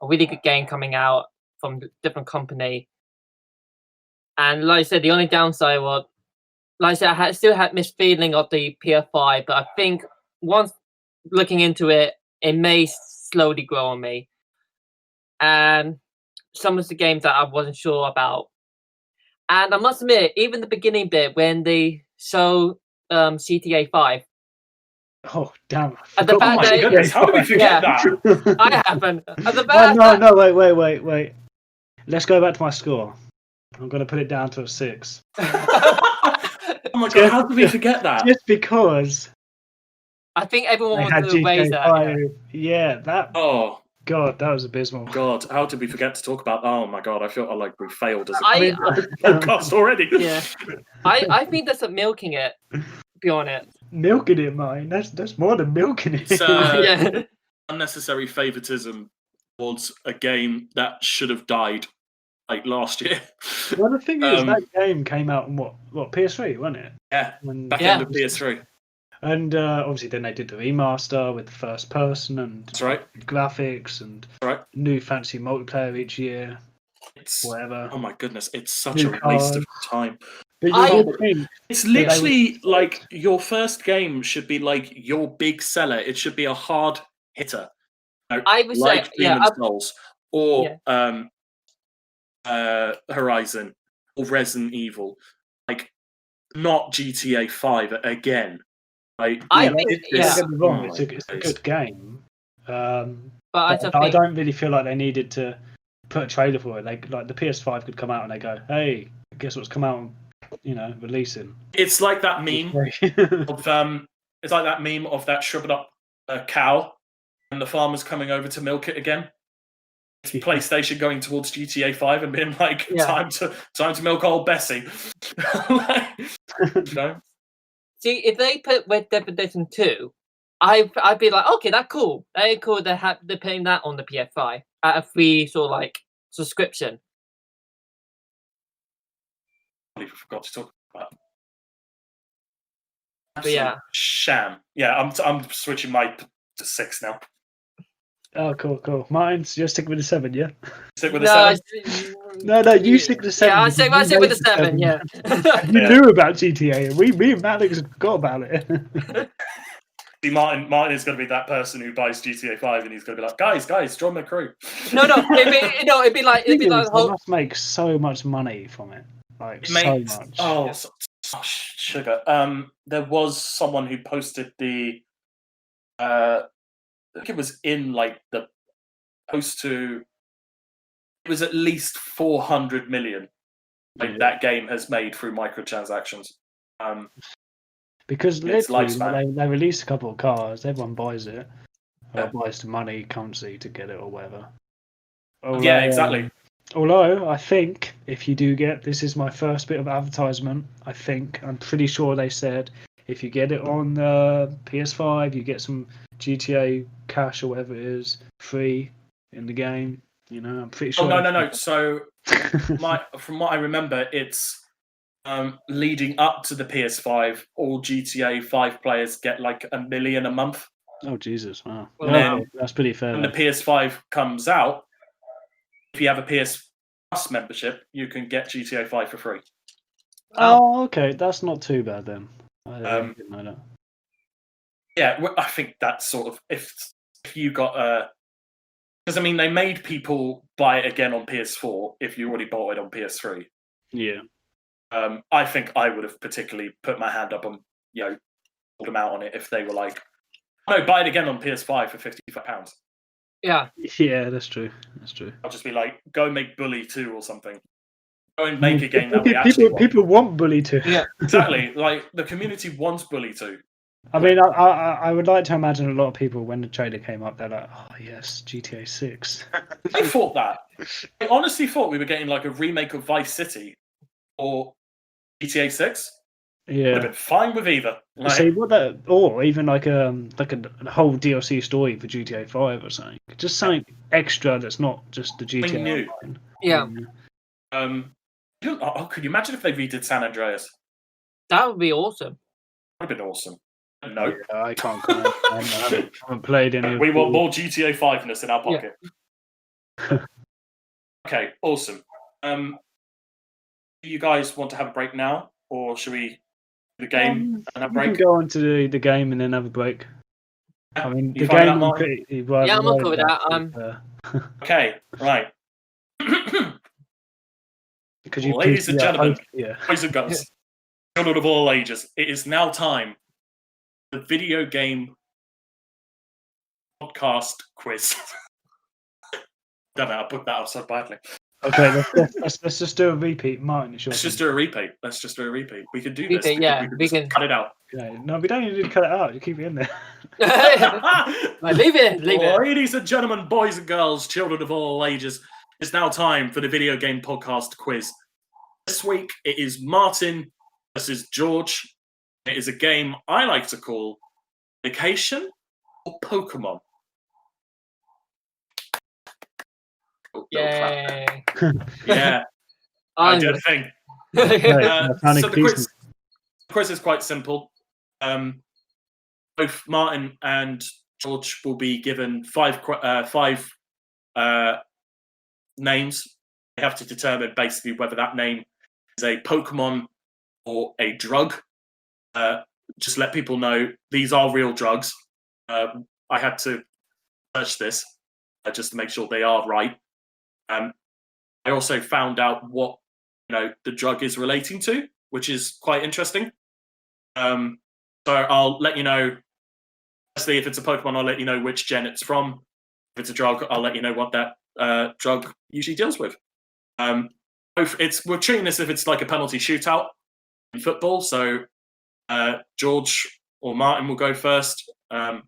of really good game coming out from different company, and like I said, the only downside was, like I said, I still had this feeling of the PS5, but I think once looking into it, it may slowly grow on me, and some of the games that I wasn't sure about. And I must admit, even the beginning bit when they show GTA 5, Oh damn! and the Oh fact my that goodness, how did we forget that? I haven't. And the Oh, fact no, wait. Let's go back to my score. I'm going to put it down to a 6. Oh my god, how did we forget that? Just because I think everyone they had wanted to raise GTA that. 5. Yeah, that. Oh God, that was abysmal. god, how did we forget to talk about? Oh my god, I feel like we failed as a I podcast already. yeah, I think that's a milking it. To be honest. Milking it, mine. That's more than milking it. It's Yeah. unnecessary favoritism towards a game that should have died like last year. Well, the thing is, that game came out on what PS3, wasn't it? Yeah, When- back end of PS3. And obviously, then they did the remaster with the first person and That's right. graphics and Right. new fancy multiplayer each year. It's Whatever. oh my goodness, it's such New a waste of cards. time. But you I- would think It's that they literally like your first game should be like your big seller. It should be a hard hitter. You know, I would like say, yeah, Demon's Souls or Yeah. Horizon or Resident Evil. Like not GTA 5 again. Like, I yeah, think, don't yeah, get me wrong, Oh it's my a days. good game. but I I just think don't really feel like they needed to put a trailer for it. Like the PS5 could come out and they go, "Hey, guess what's come out? Releasing." It's like that meme of it's like that meme of that shriveled up cow and the farmer's coming over to milk it again. It's PlayStation going towards GTA 5 and being like, Yeah. time to milk old Bessie. Like, you know? see if they put Red Dead Redemption 2, I'd be like, okay, that's cool. Very cool. They're putting that on the PS5 at a free sort of like subscription. I completely forgot to talk about. But yeah. Sham. Yeah, I'm switching my to 6 now. Oh, cool. Mine's you're sticking with the 7, yeah? Stick with the 7. No, you stick with the 7. Yeah, I because stick you with made the 7. Yeah. You knew about GTA, and me and Alex forgot about it. See, Martin is going to be that person who buys GTA 5 and he's going to be like, guys, join my crew. No, it'd be like They whole. must make so much money from it. Like, It makes- so much. Oh, sugar. There was someone who posted the. I think it was in like the post to. It was at least 400 million. Like that game has made through microtransactions. Because its literally, lifespan. they release a couple of cars, everyone buys it, or buys the money currency to get it or whatever. Or Yeah, like, exactly. Although I think if you do get, this is my first bit of advertisement. I'm pretty sure they said if you get it on PS5, you get some GTA cash or whatever it is free in the game. You know, I'm pretty sure. Oh no. So from what I remember, it's leading up to the PS5. All GTA 5 players get like $1 million a month. Oh Jesus! Wow, That's pretty fair. When the PS5 comes out, if you have a PS Plus membership, you can get GTA 5 for free. Oh, okay, that's not too bad then. I didn't know that. Yeah, I think that's sort of if you got because I mean they made people buy it again on PS4 if you already bought it on PS3. Yeah. I think I would have particularly put my hand up and pulled them out on it if they were like, no, buy it again on PS5 for £55. Yeah. Yeah, that's true. That's true. I'll just be like, go and make Bully 2 or something. Go and make a game that we actually want. People want Bully 2. Yeah, exactly. Like the community wants Bully 2. I mean, I would like to imagine a lot of people when the trailer came up, they're like, oh yes, GTA 6. I thought that. I honestly thought we were getting like a remake of Vice City or GTA 6. Yeah, would have been fine with either. Like, see what that, or even like a whole DLC story for GTA 5 or something. Just something extra that's not just the GTA. new. Online. Yeah. Could you imagine if they redid San Andreas? That would be awesome. That would have been awesome. No, yeah, I can't. I haven't played any. We want more GTA 5-ness in our pocket. Yeah. Okay, awesome. Do you guys want to have a break now, or should we do the game and have a break? We can go on to the game and then have a break. I mean, You the find game. out, Martin? Yeah, I'm okay with that. Okay, right. Ladies and gentlemen, boys and girls, children of all ages, it is now time for the video game podcast quiz. Don't know, I put that up so badly. Okay, let's just do a repeat, Martin. Let's just do a repeat. We can do Repeat, this. yeah, we can cut it out. Okay. No, we don't need to cut it out. You keep it in there. Leave it. Ladies and gentlemen, boys and girls, children of all ages, it's now time for the video game podcast quiz. This week it is Martin versus George. It is a game I like to call Vacation or Pokemon. Yay. Yeah, I did a thing. So the quiz is quite simple. Both Martin and George will be given five names. They have to determine basically whether that name is a Pokemon or a drug. Just let people know these are real drugs. I had to search this just to make sure they are right. I also found out what the drug is relating to, which is quite interesting. So I'll let you know. Firstly, if it's a Pokemon, I'll let you know which gen it's from. If it's a drug, I'll let you know what that drug usually deals with. We're treating this if it's like a penalty shootout in football. So George or Martin will go first. Have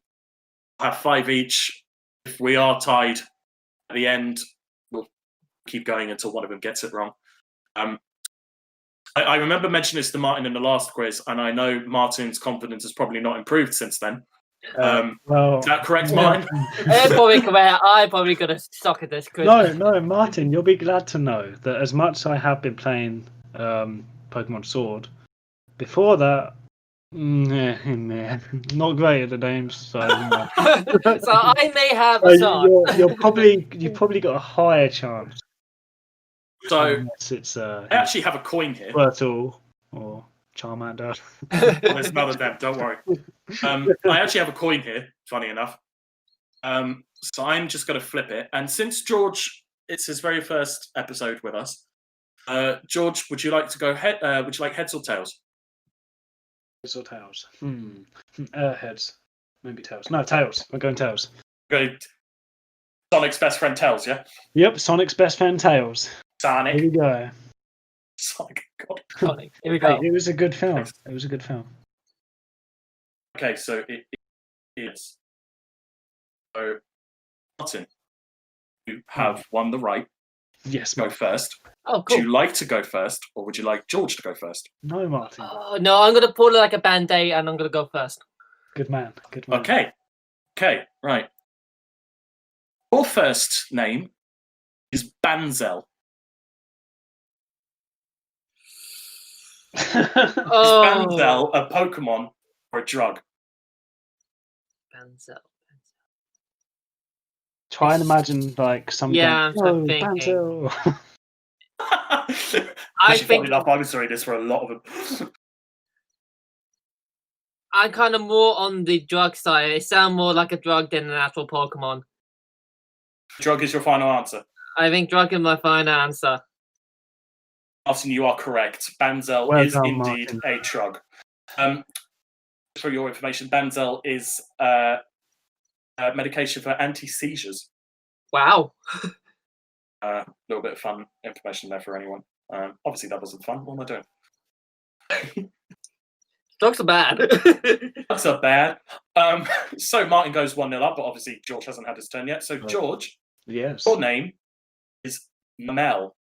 5 each. If we are tied at the end, we'll keep going until one of them gets it wrong. I remember mentioning this to Martin in the last quiz, and I know Martin's confidence has probably not improved since then. Well, is that correct, Martin? I'm probably going to suck at this quiz. No, Martin, you'll be glad to know that as much as I have been playing Pokemon Sword, before that, not great at the names. So, so I may have a son. You've probably got a higher chance. So it's I actually have a coin here. Squirtle or Charmander. There's none of them. Don't worry. I actually have a coin here. Funny enough. So I'm just going to flip it. And since George, it's his very first episode with us. George, would you like to go head? Would you like heads or tails? Heads or tails? Heads. Maybe tails. No, tails. We're going tails. Good. Sonic's best friend Tails, yeah? Yep, Sonic's best friend Tails. Sonic. Here we go. Sonic, God. Sonic. Here we go. It was a good film. It was a good film. Okay, so it is. So, Martin, you have won the right Yes, Go Martin. first. Oh, Would cool. you like to go first, or would you like George to go first? No, Martin. Oh, no, I'm gonna pull it like a band-aid, and I'm gonna go first. Good man. Good man. Okay, right. Your first name is Banzel. Oh, Is Banzel a Pokemon or a drug? Banzel. Try and imagine like some. Yeah, game. I'm thinking. Banzel. I Actually, think funny enough, I was reading this for a lot of them. I'm kind of more on the drug side. It sounds more like a drug than an actual Pokemon. Drug is your final answer. I think drug is my final answer. Martin, you are correct. Banzel Well is done, indeed Martin. a drug. For your information, Banzel is medication for anti-seizures. Wow. A little bit of fun information there for anyone. Obviously, that wasn't fun. What am I doing? Drugs are bad. Drugs are bad. So Martin goes 1-0 up, but obviously George hasn't had his turn yet. So George, Yes. your name is Mel.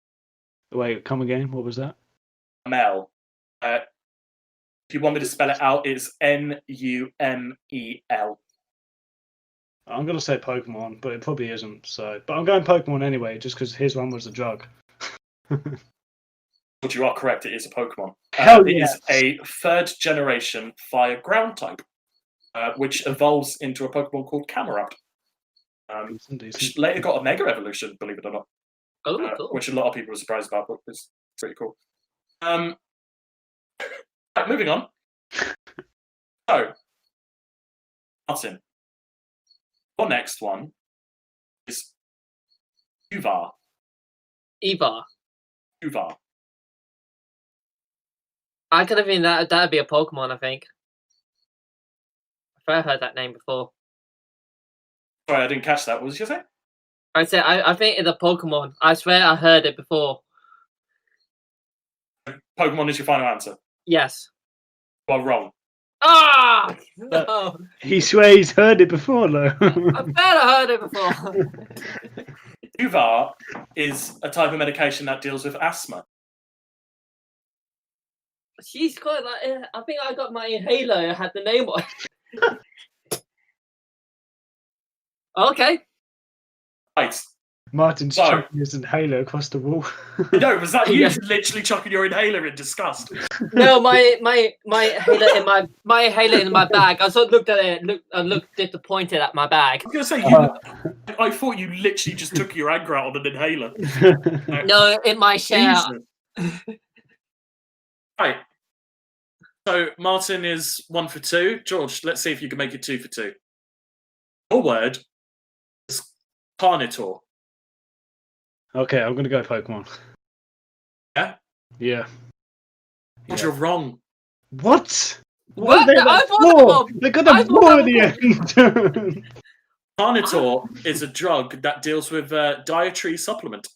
Wait, come again. What was that? Mel. If you want me to spell it out, it's Numel. I'm gonna say Pokemon, but it probably isn't. So, but I'm going Pokemon anyway, just because his one was a drug. But you are correct, it is a Pokemon. Hell It yes. is a third generation fire ground type, which evolves into a Pokemon called Camerupt. Which later got a Mega Evolution, believe it or not. Oh, cool. Which a lot of people were surprised about, but it's pretty cool. Right, moving on. So, Martin, your next one is Uvar. Eva. Uvar. I could have been that'd be a Pokemon, I think. I've heard that name before. Sorry, I didn't catch that. What did you say? I said I think it's a Pokemon. I swear I heard it before. Pokemon is your final answer. Yes. Well, wrong. Ah! No. He swears he's heard it before, though. I bet I heard it before. Uvar is a type of medication that deals with asthma. She's quite like. I think I got my inhaler. It had the name on it. Okay. Right. Martin's So- chucking his inhaler across the wall. No, was that you Yes. literally chucking your inhaler in disgust? No, my inhaler in my inhaler in my bag. I sort of looked at it. Looked disappointed at my bag. I was going to say, I thought you literally just took your anger out on an inhaler. No, in my share. Jesus. Right. So Martin is 1 for 2. George, let's see if you can make it 2 for 2. Your word is Carnitor. Okay, I'm gonna go Pokemon. Yeah? Yeah. But you're wrong. What? What? They I got thought that four. was- They got I a thought four that at the end. Carnitor is a drug that deals with dietary supplement.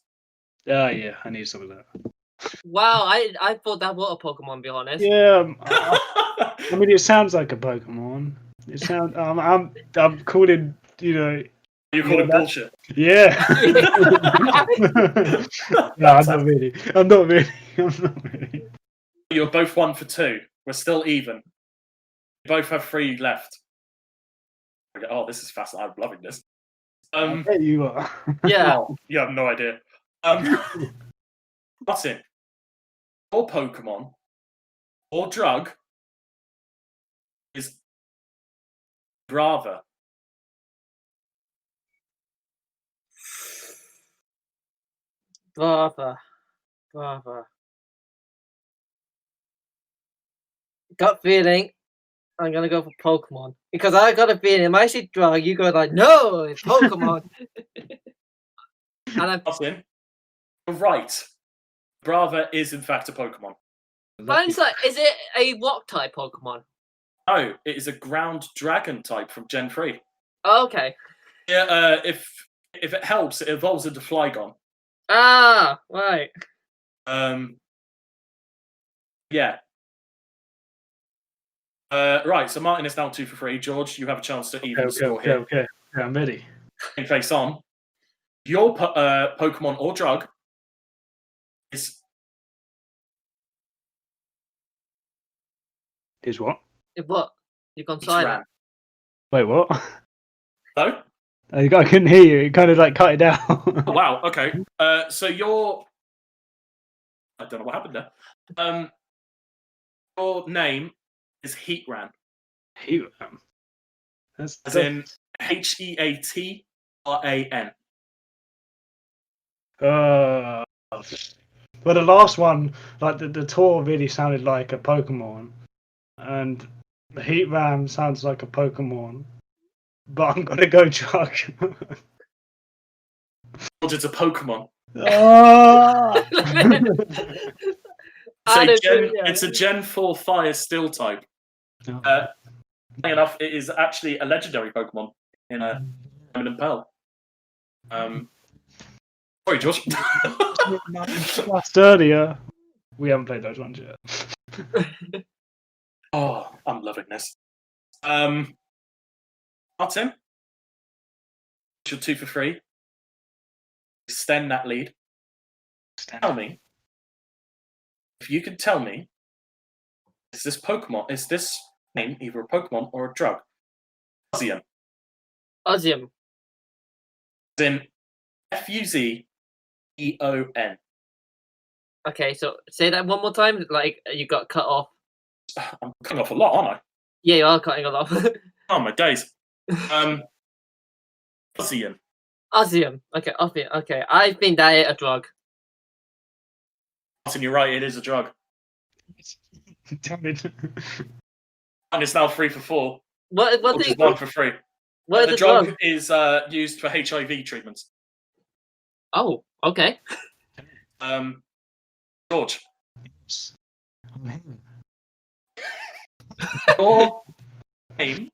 Oh yeah, I need some of that. Wow, I thought that was a Pokemon. To be honest. Yeah, I mean it sounds like a Pokemon. It sounds. I'm calling. You know. You call it bullshit. Yeah. No, I'm not really. I'm not really. You're both 1 for 2. We're still even. You both have 3 left. Okay, oh, this is fascinating. I'm loving this. I bet you are. Yeah. Oh, you have no idea. Martin, or Pokemon, or drug is Brava. Brava. Gut feeling. I'm gonna go for Pokemon because I got a feeling. If I see drug, you go like, no, it's Pokemon. And Martin, you're right. Brava is in fact a Pokemon. mine's like, is it a what type Pokemon? No, it is a ground dragon type from Gen 3. Oh, okay. Yeah, if it helps, it evolves into Flygon. Ah, right. Yeah. Right, so Martin is now 2 for 3. George, you have a chance to even the score here. Okay. Yeah, I'm ready. In face on. Your Pokemon or drug is Is what? What? You gone Heat silent? Ram. Wait, what? Hello? I couldn't hear you. It kind of like cut it down. Oh, wow. Okay. So I don't know what happened there. Your name is Heatran. Heatran. That's As in Heatran. Well, the last one, like the tour really sounded like a Pokemon, and the Heatran sounds like a Pokemon. But I'm gonna go Chuck. It's a Pokemon. Oh! It's a Gen 4 Fire Steel type. Oh. Funny enough, it is actually a legendary Pokemon in a Diamond and Pearl. Sorry, George. Last earlier, we haven't played those ones yet. Oh, I'm loving this. Martin, you're 2 for 3. Extend that lead. Tell me, if you can tell me, is this name either a Pokemon or a drug? Fuzium. Fuzium. Then Fuzeon. Okay, so say that one more time. Like you got cut off. I'm cutting off a lot, aren't I? Yeah, you are cutting a lot. Oh my days. Fuzium. Fuzium. Okay, Fuzium. Okay, I think that is a drug. Martin, you're right. It is a drug. Damn it. And it's now 3 for 4. What Which is 1 for 3. What is the drug is used for HIV treatments. Oh, okay. George. Your name.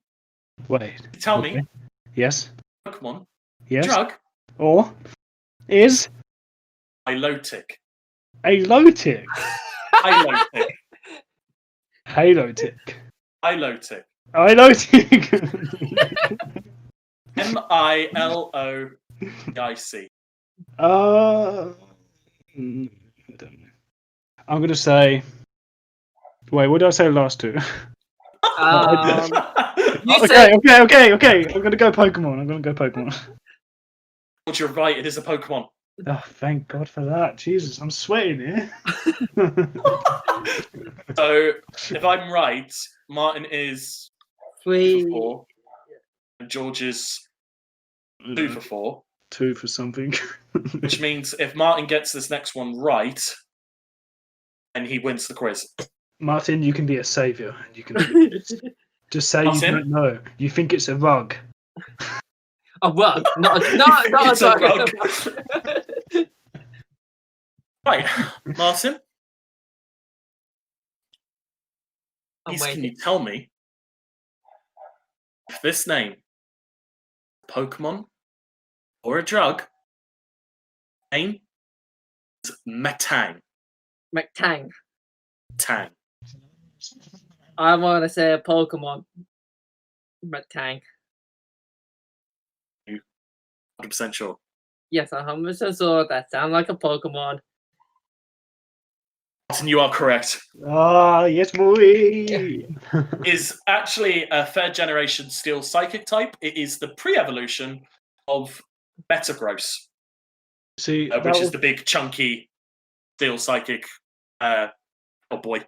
Wait. Tell me. Yes. Pokemon. Yes. Drug. Or is Ilotic. Alotic. Ilotic. Halotic. Ilotic. Ilotic. Mililotic. I don't know. I'm gonna say. Wait, what did I say last two? Okay. I'm gonna go Pokemon. But you're right, it is a Pokemon. Oh, thank God for that. Jesus, I'm sweating here. So, if I'm right, Martin is 3 for 4, and George is 2 for 4. 2 for something. Which means if Martin gets this next one right, then he wins the quiz. Martin, you can be a savior. You can just say Martin? you don't know. You think it's a rug. A rug? Not It's a a rug. Right, Martin. Please, can you tell me if this name, Pokemon or a drug, name is Metang? Metang. Tang. I want to say a Pokemon. Metang. 100% sure. Yes, I'm 100% sure that sounds like a Pokemon. Martin, you are correct. Ah, yes, boy. Is actually a third generation Steel Psychic type. It is the pre-evolution of Metagross. See, which is the big chunky Steel Psychic. Oh boy.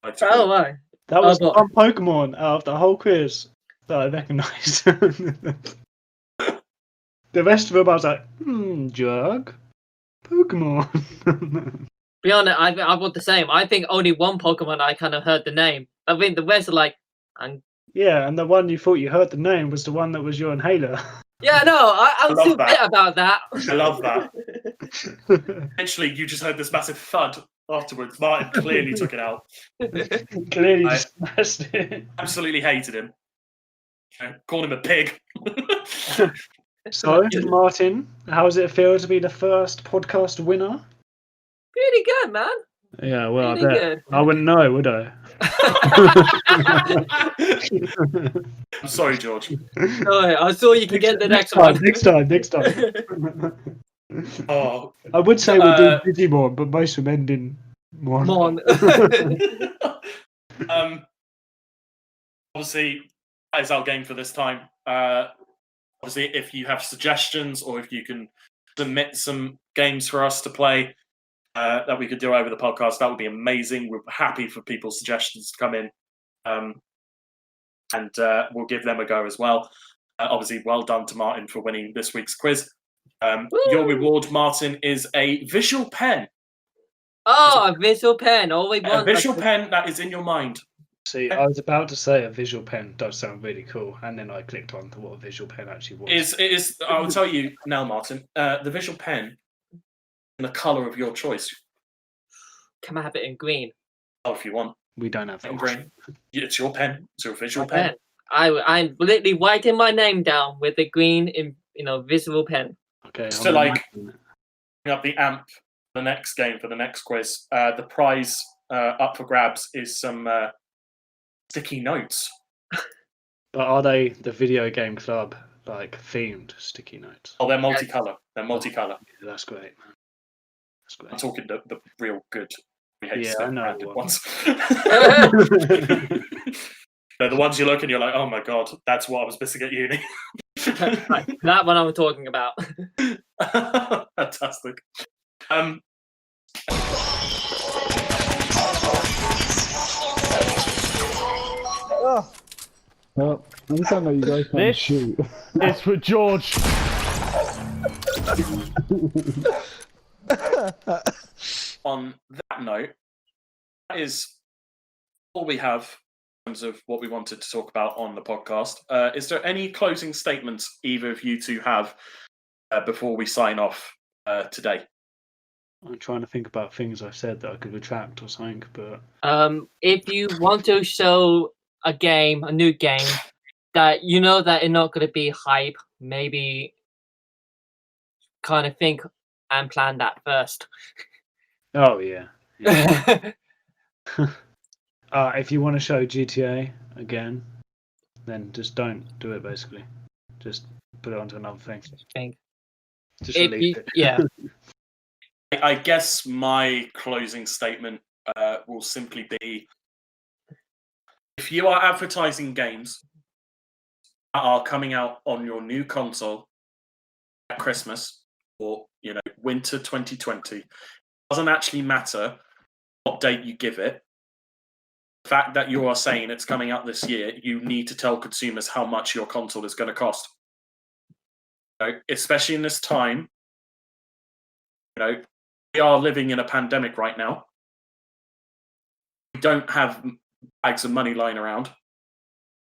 Oh, right. That was one Pokemon out of the whole quiz that I recognised. The rest of them I was like, drug? Pokemon. Be honest, I want the same. I think only one Pokemon I kind of heard the name. I think the rest are like, yeah, and the one you thought you heard the name was the one that was your inhaler. yeah, no, I'm still bitter about that. I love that. Eventually, you just heard this massive thud afterwards. Martin clearly took it out. Clearly smashed it. Absolutely hated him. Called him a pig. So, Martin, how does it feel to be the first podcast winner? Pretty good, man. Yeah, well, Pretty I bet. good. I wouldn't know, would I? I'm sorry, George. Sorry, I saw you can get the next one. Next time. Oh, I would say we're doing Digimon, but most of them end in Mon. Obviously, that is our game for this time. Obviously, if you have suggestions or if you can submit some games for us to play that we could do over the podcast, that would be amazing. We're happy for people's suggestions to come in, and we'll give them a go as well. Obviously, well done to Martin for winning this week's quiz. Your reward, Martin, is a visual pen. Oh, a visual pen. All we want. A visual pen that is in your mind. See, I was about to say a visual pen does sound really cool, and then I clicked on to what a visual pen actually was. It is. I will tell you now, Martin. The visual pen in the color of your choice. Can I have it in green? Oh, if you want. We don't have that. In green. It's your pen. It's your visual pen. I'm literally writing my name down with the green, visual pen. Okay. So, like, bring up the amp for the next game, for the next quiz. The prize up for grabs is some sticky notes. But are they the video game club themed sticky notes? Oh, they're multicolour. They're multicolour. Yeah, that's great, man. That's great. I'm talking the real good. Yeah, I know ones. They're the ones you look and you're like, oh my god, that's what I was missing at uni. That one I'm talking about. Fantastic. Well, at least I know you guys can't shoot. It's for George. On that note, that is all we have in terms of what we wanted to talk about on the podcast. Is there any closing statements either of you two have before we sign off today? I'm trying to think about things I said that I could retract or something, but if you want to show a new game that you know that it's not going to be hype, maybe kind of think and plan that first. Oh yeah. If you want to show GTA again, then just don't do it. Basically, just put it onto another thing. Just release it. Yeah. I guess my closing statement will simply be: if you are advertising games that are coming out on your new console at Christmas or winter 2020, it doesn't actually matter what date you give it. The fact that you are saying it's coming out this year, you need to tell consumers how much your console is going to cost. Especially in this time, we are living in a pandemic right now. We don't have bags of money lying around.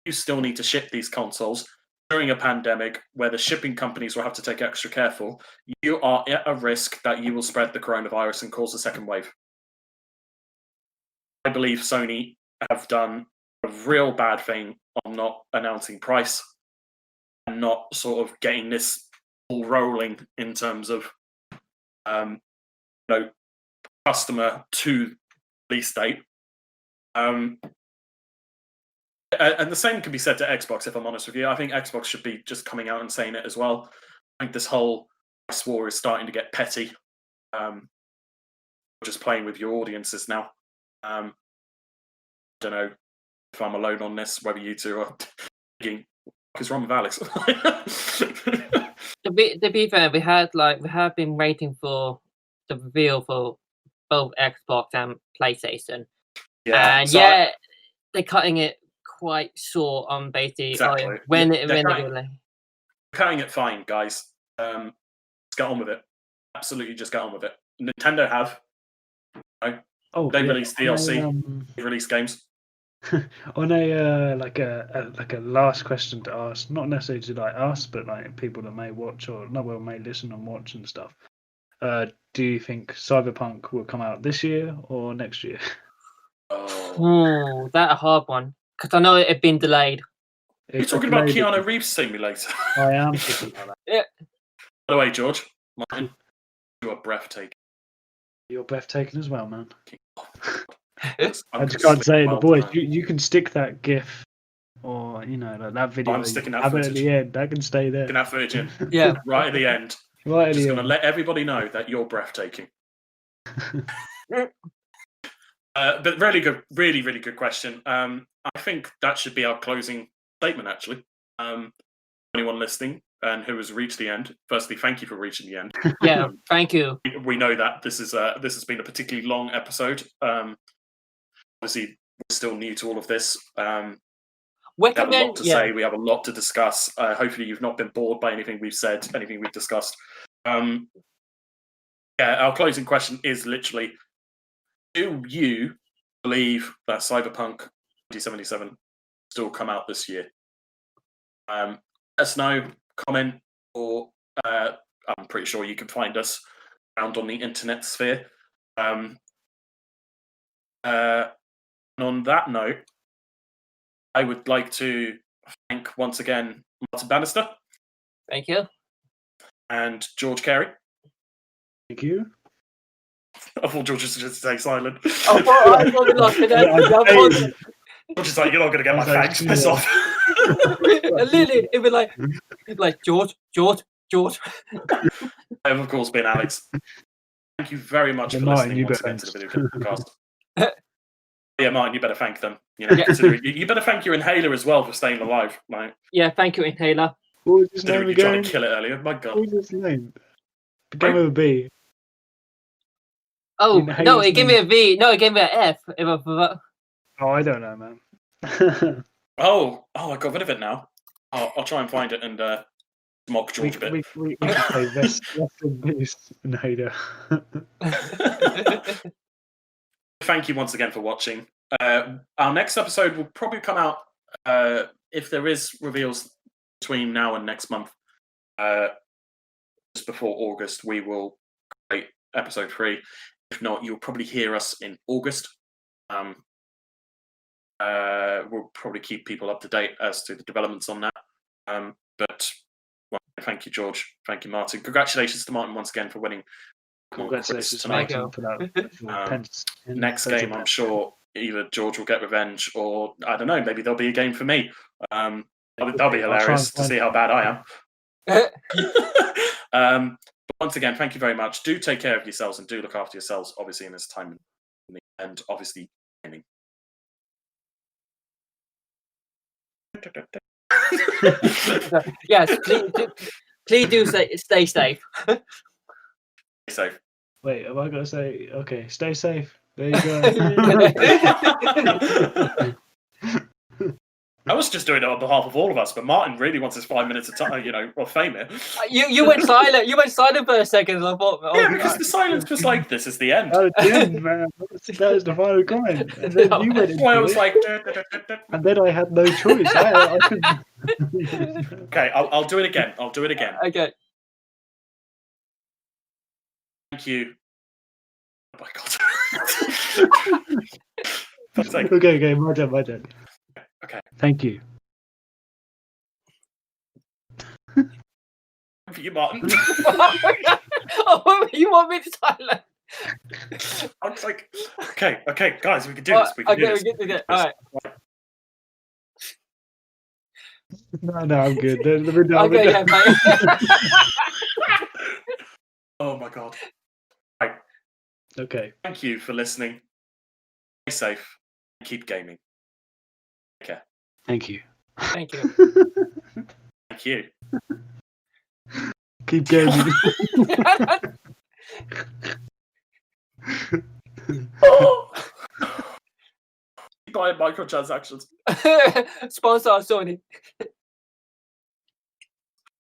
You still need to ship these consoles during a pandemic where the shipping companies will have to take extra careful. You are at a risk that you will spread the coronavirus and cause a second wave. I believe Sony have done a real bad thing on not announcing price and not sort of getting this all rolling in terms of customer to release date. And the same can be said to Xbox, if I'm honest with you. I think Xbox should be just coming out and saying it as well. I think this whole price war is starting to get petty. Just playing with your audiences now. I don't know if I'm alone on this, whether you two are thinking, what is wrong with Alex? To be fair, we have been waiting for the reveal for both Xbox and PlayStation. Yeah, and so they're cutting it quite short on basically exactly. Cutting it fine, guys. Just get on with it. Absolutely, just get on with it. Nintendo have. They released DLC. They released games. On a a last question to ask, not necessarily to us, but people that may watch or may listen and watch and stuff. Do you think Cyberpunk will come out this year or next year? Oh, that's a hard one because I know it's been delayed. You're talking about Keanu Reeves Simulator. I am talking about that. Yeah. By the way, George, Martin, you are breathtaking. You're breathtaking as well, man. I just can't say it, boys. You can stick that GIF or that video. I'm sticking that footage footage at the end. That can stay there. Sticking that footage in. Yeah. Right at the end. Right, Just Elliot. going to let everybody know that you're breathtaking. But really good, really good question. I think that should be our closing statement, actually. Anyone listening and who has reached the end, firstly, thank you for reaching the end. Yeah, thank you. We know that this has been a particularly long episode. Obviously, we're still new to all of this. We have a lot to say. We have a lot to discuss. Hopefully, you've not been bored by anything we've said, anything we've discussed. Our closing question is literally: do you believe that Cyberpunk 2077 still come out this year? Let us know, comment, or I'm pretty sure you can find us around on the internet sphere. And on that note, I would like to thank once again Martin Bannister. Thank you. And George Carey. Thank you. I thought George was just stay silent. I thought we lost it. George is like, you're not going to get my thanks. Piss off. Literally, it'd be like George. I have, of course, been Alex. Thank you very much for listening once again to the Video Game Podcast. Yeah, Martin, you better thank them. You know, you better thank your inhaler as well for staying alive. Like, yeah, thank you, inhaler. What was his name you again? tried to kill it earlier. My God. What was his name? Began with a B. Oh no, it gave me a V. No, it gave me an F. Oh, I don't know, man. Oh, I got rid of it now. I'll try and find it and mock George a bit. We can say rest in peace, Nader. Thank you once again for watching. Our next episode will probably come out if there is reveals between now and next month. Just before August, we will create episode 3. If not, you'll probably hear us in August. We'll probably keep people up to date as to the developments on that. But well, thank you, George. Thank you, Martin. Congratulations to Martin once again for winning. Congratulations tonight. Martin, for that. Next game, I'm sure either George will get revenge, or I don't know. Maybe there'll be a game for me. That'll be hilarious to see how bad I am. But once again, thank you very much. Do take care of yourselves and do look after yourselves, obviously, in this time, and obviously gaming. Yes, please do stay safe. Stay safe. Wait, am I going to say, okay, stay safe? There you go. I was just doing it on behalf of all of us, but Martin really wants his 5 minutes of time, of fame here. You went silent. You went silent for a second, and I thought, because the silence was like, "This is the end." Oh, the end, man. That was the final comment. And then you went into I was like, and then I had no choice. I couldn't... Okay, I'll do it again. Okay. Thank you. Oh my God. Okay, my turn. Okay. Thank you. For you, Martin. Oh, you want me to silent? I was like, okay, guys, we can do this. We can do this. All right. No, I'm good. Okay, mate. Oh my God. Right. Okay. Thank you for listening. Stay safe and keep gaming. Take care. Thank you. Thank you. Thank you. Keep gaming. Buy microtransactions. Sponsor Sony.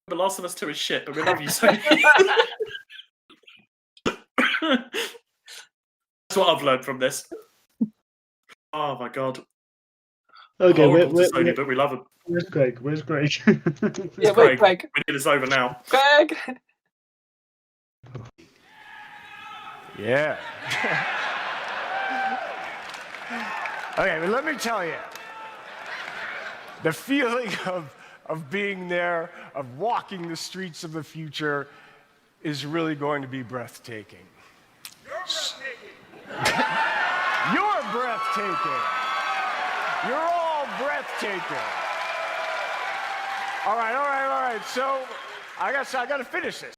The Last of Us 2 is shit, but we love you, Sony. That's what I've learned from this. Oh my God. Okay, Sony, but we love him. Where's Greg? Yeah, wait, Greg. We need this over now. Greg. Yeah. Okay, but let me tell you, the feeling of being there, of walking the streets of the future, is really going to be breathtaking. You're breathtaking. You're all breathtaking. All right. So I got to finish this.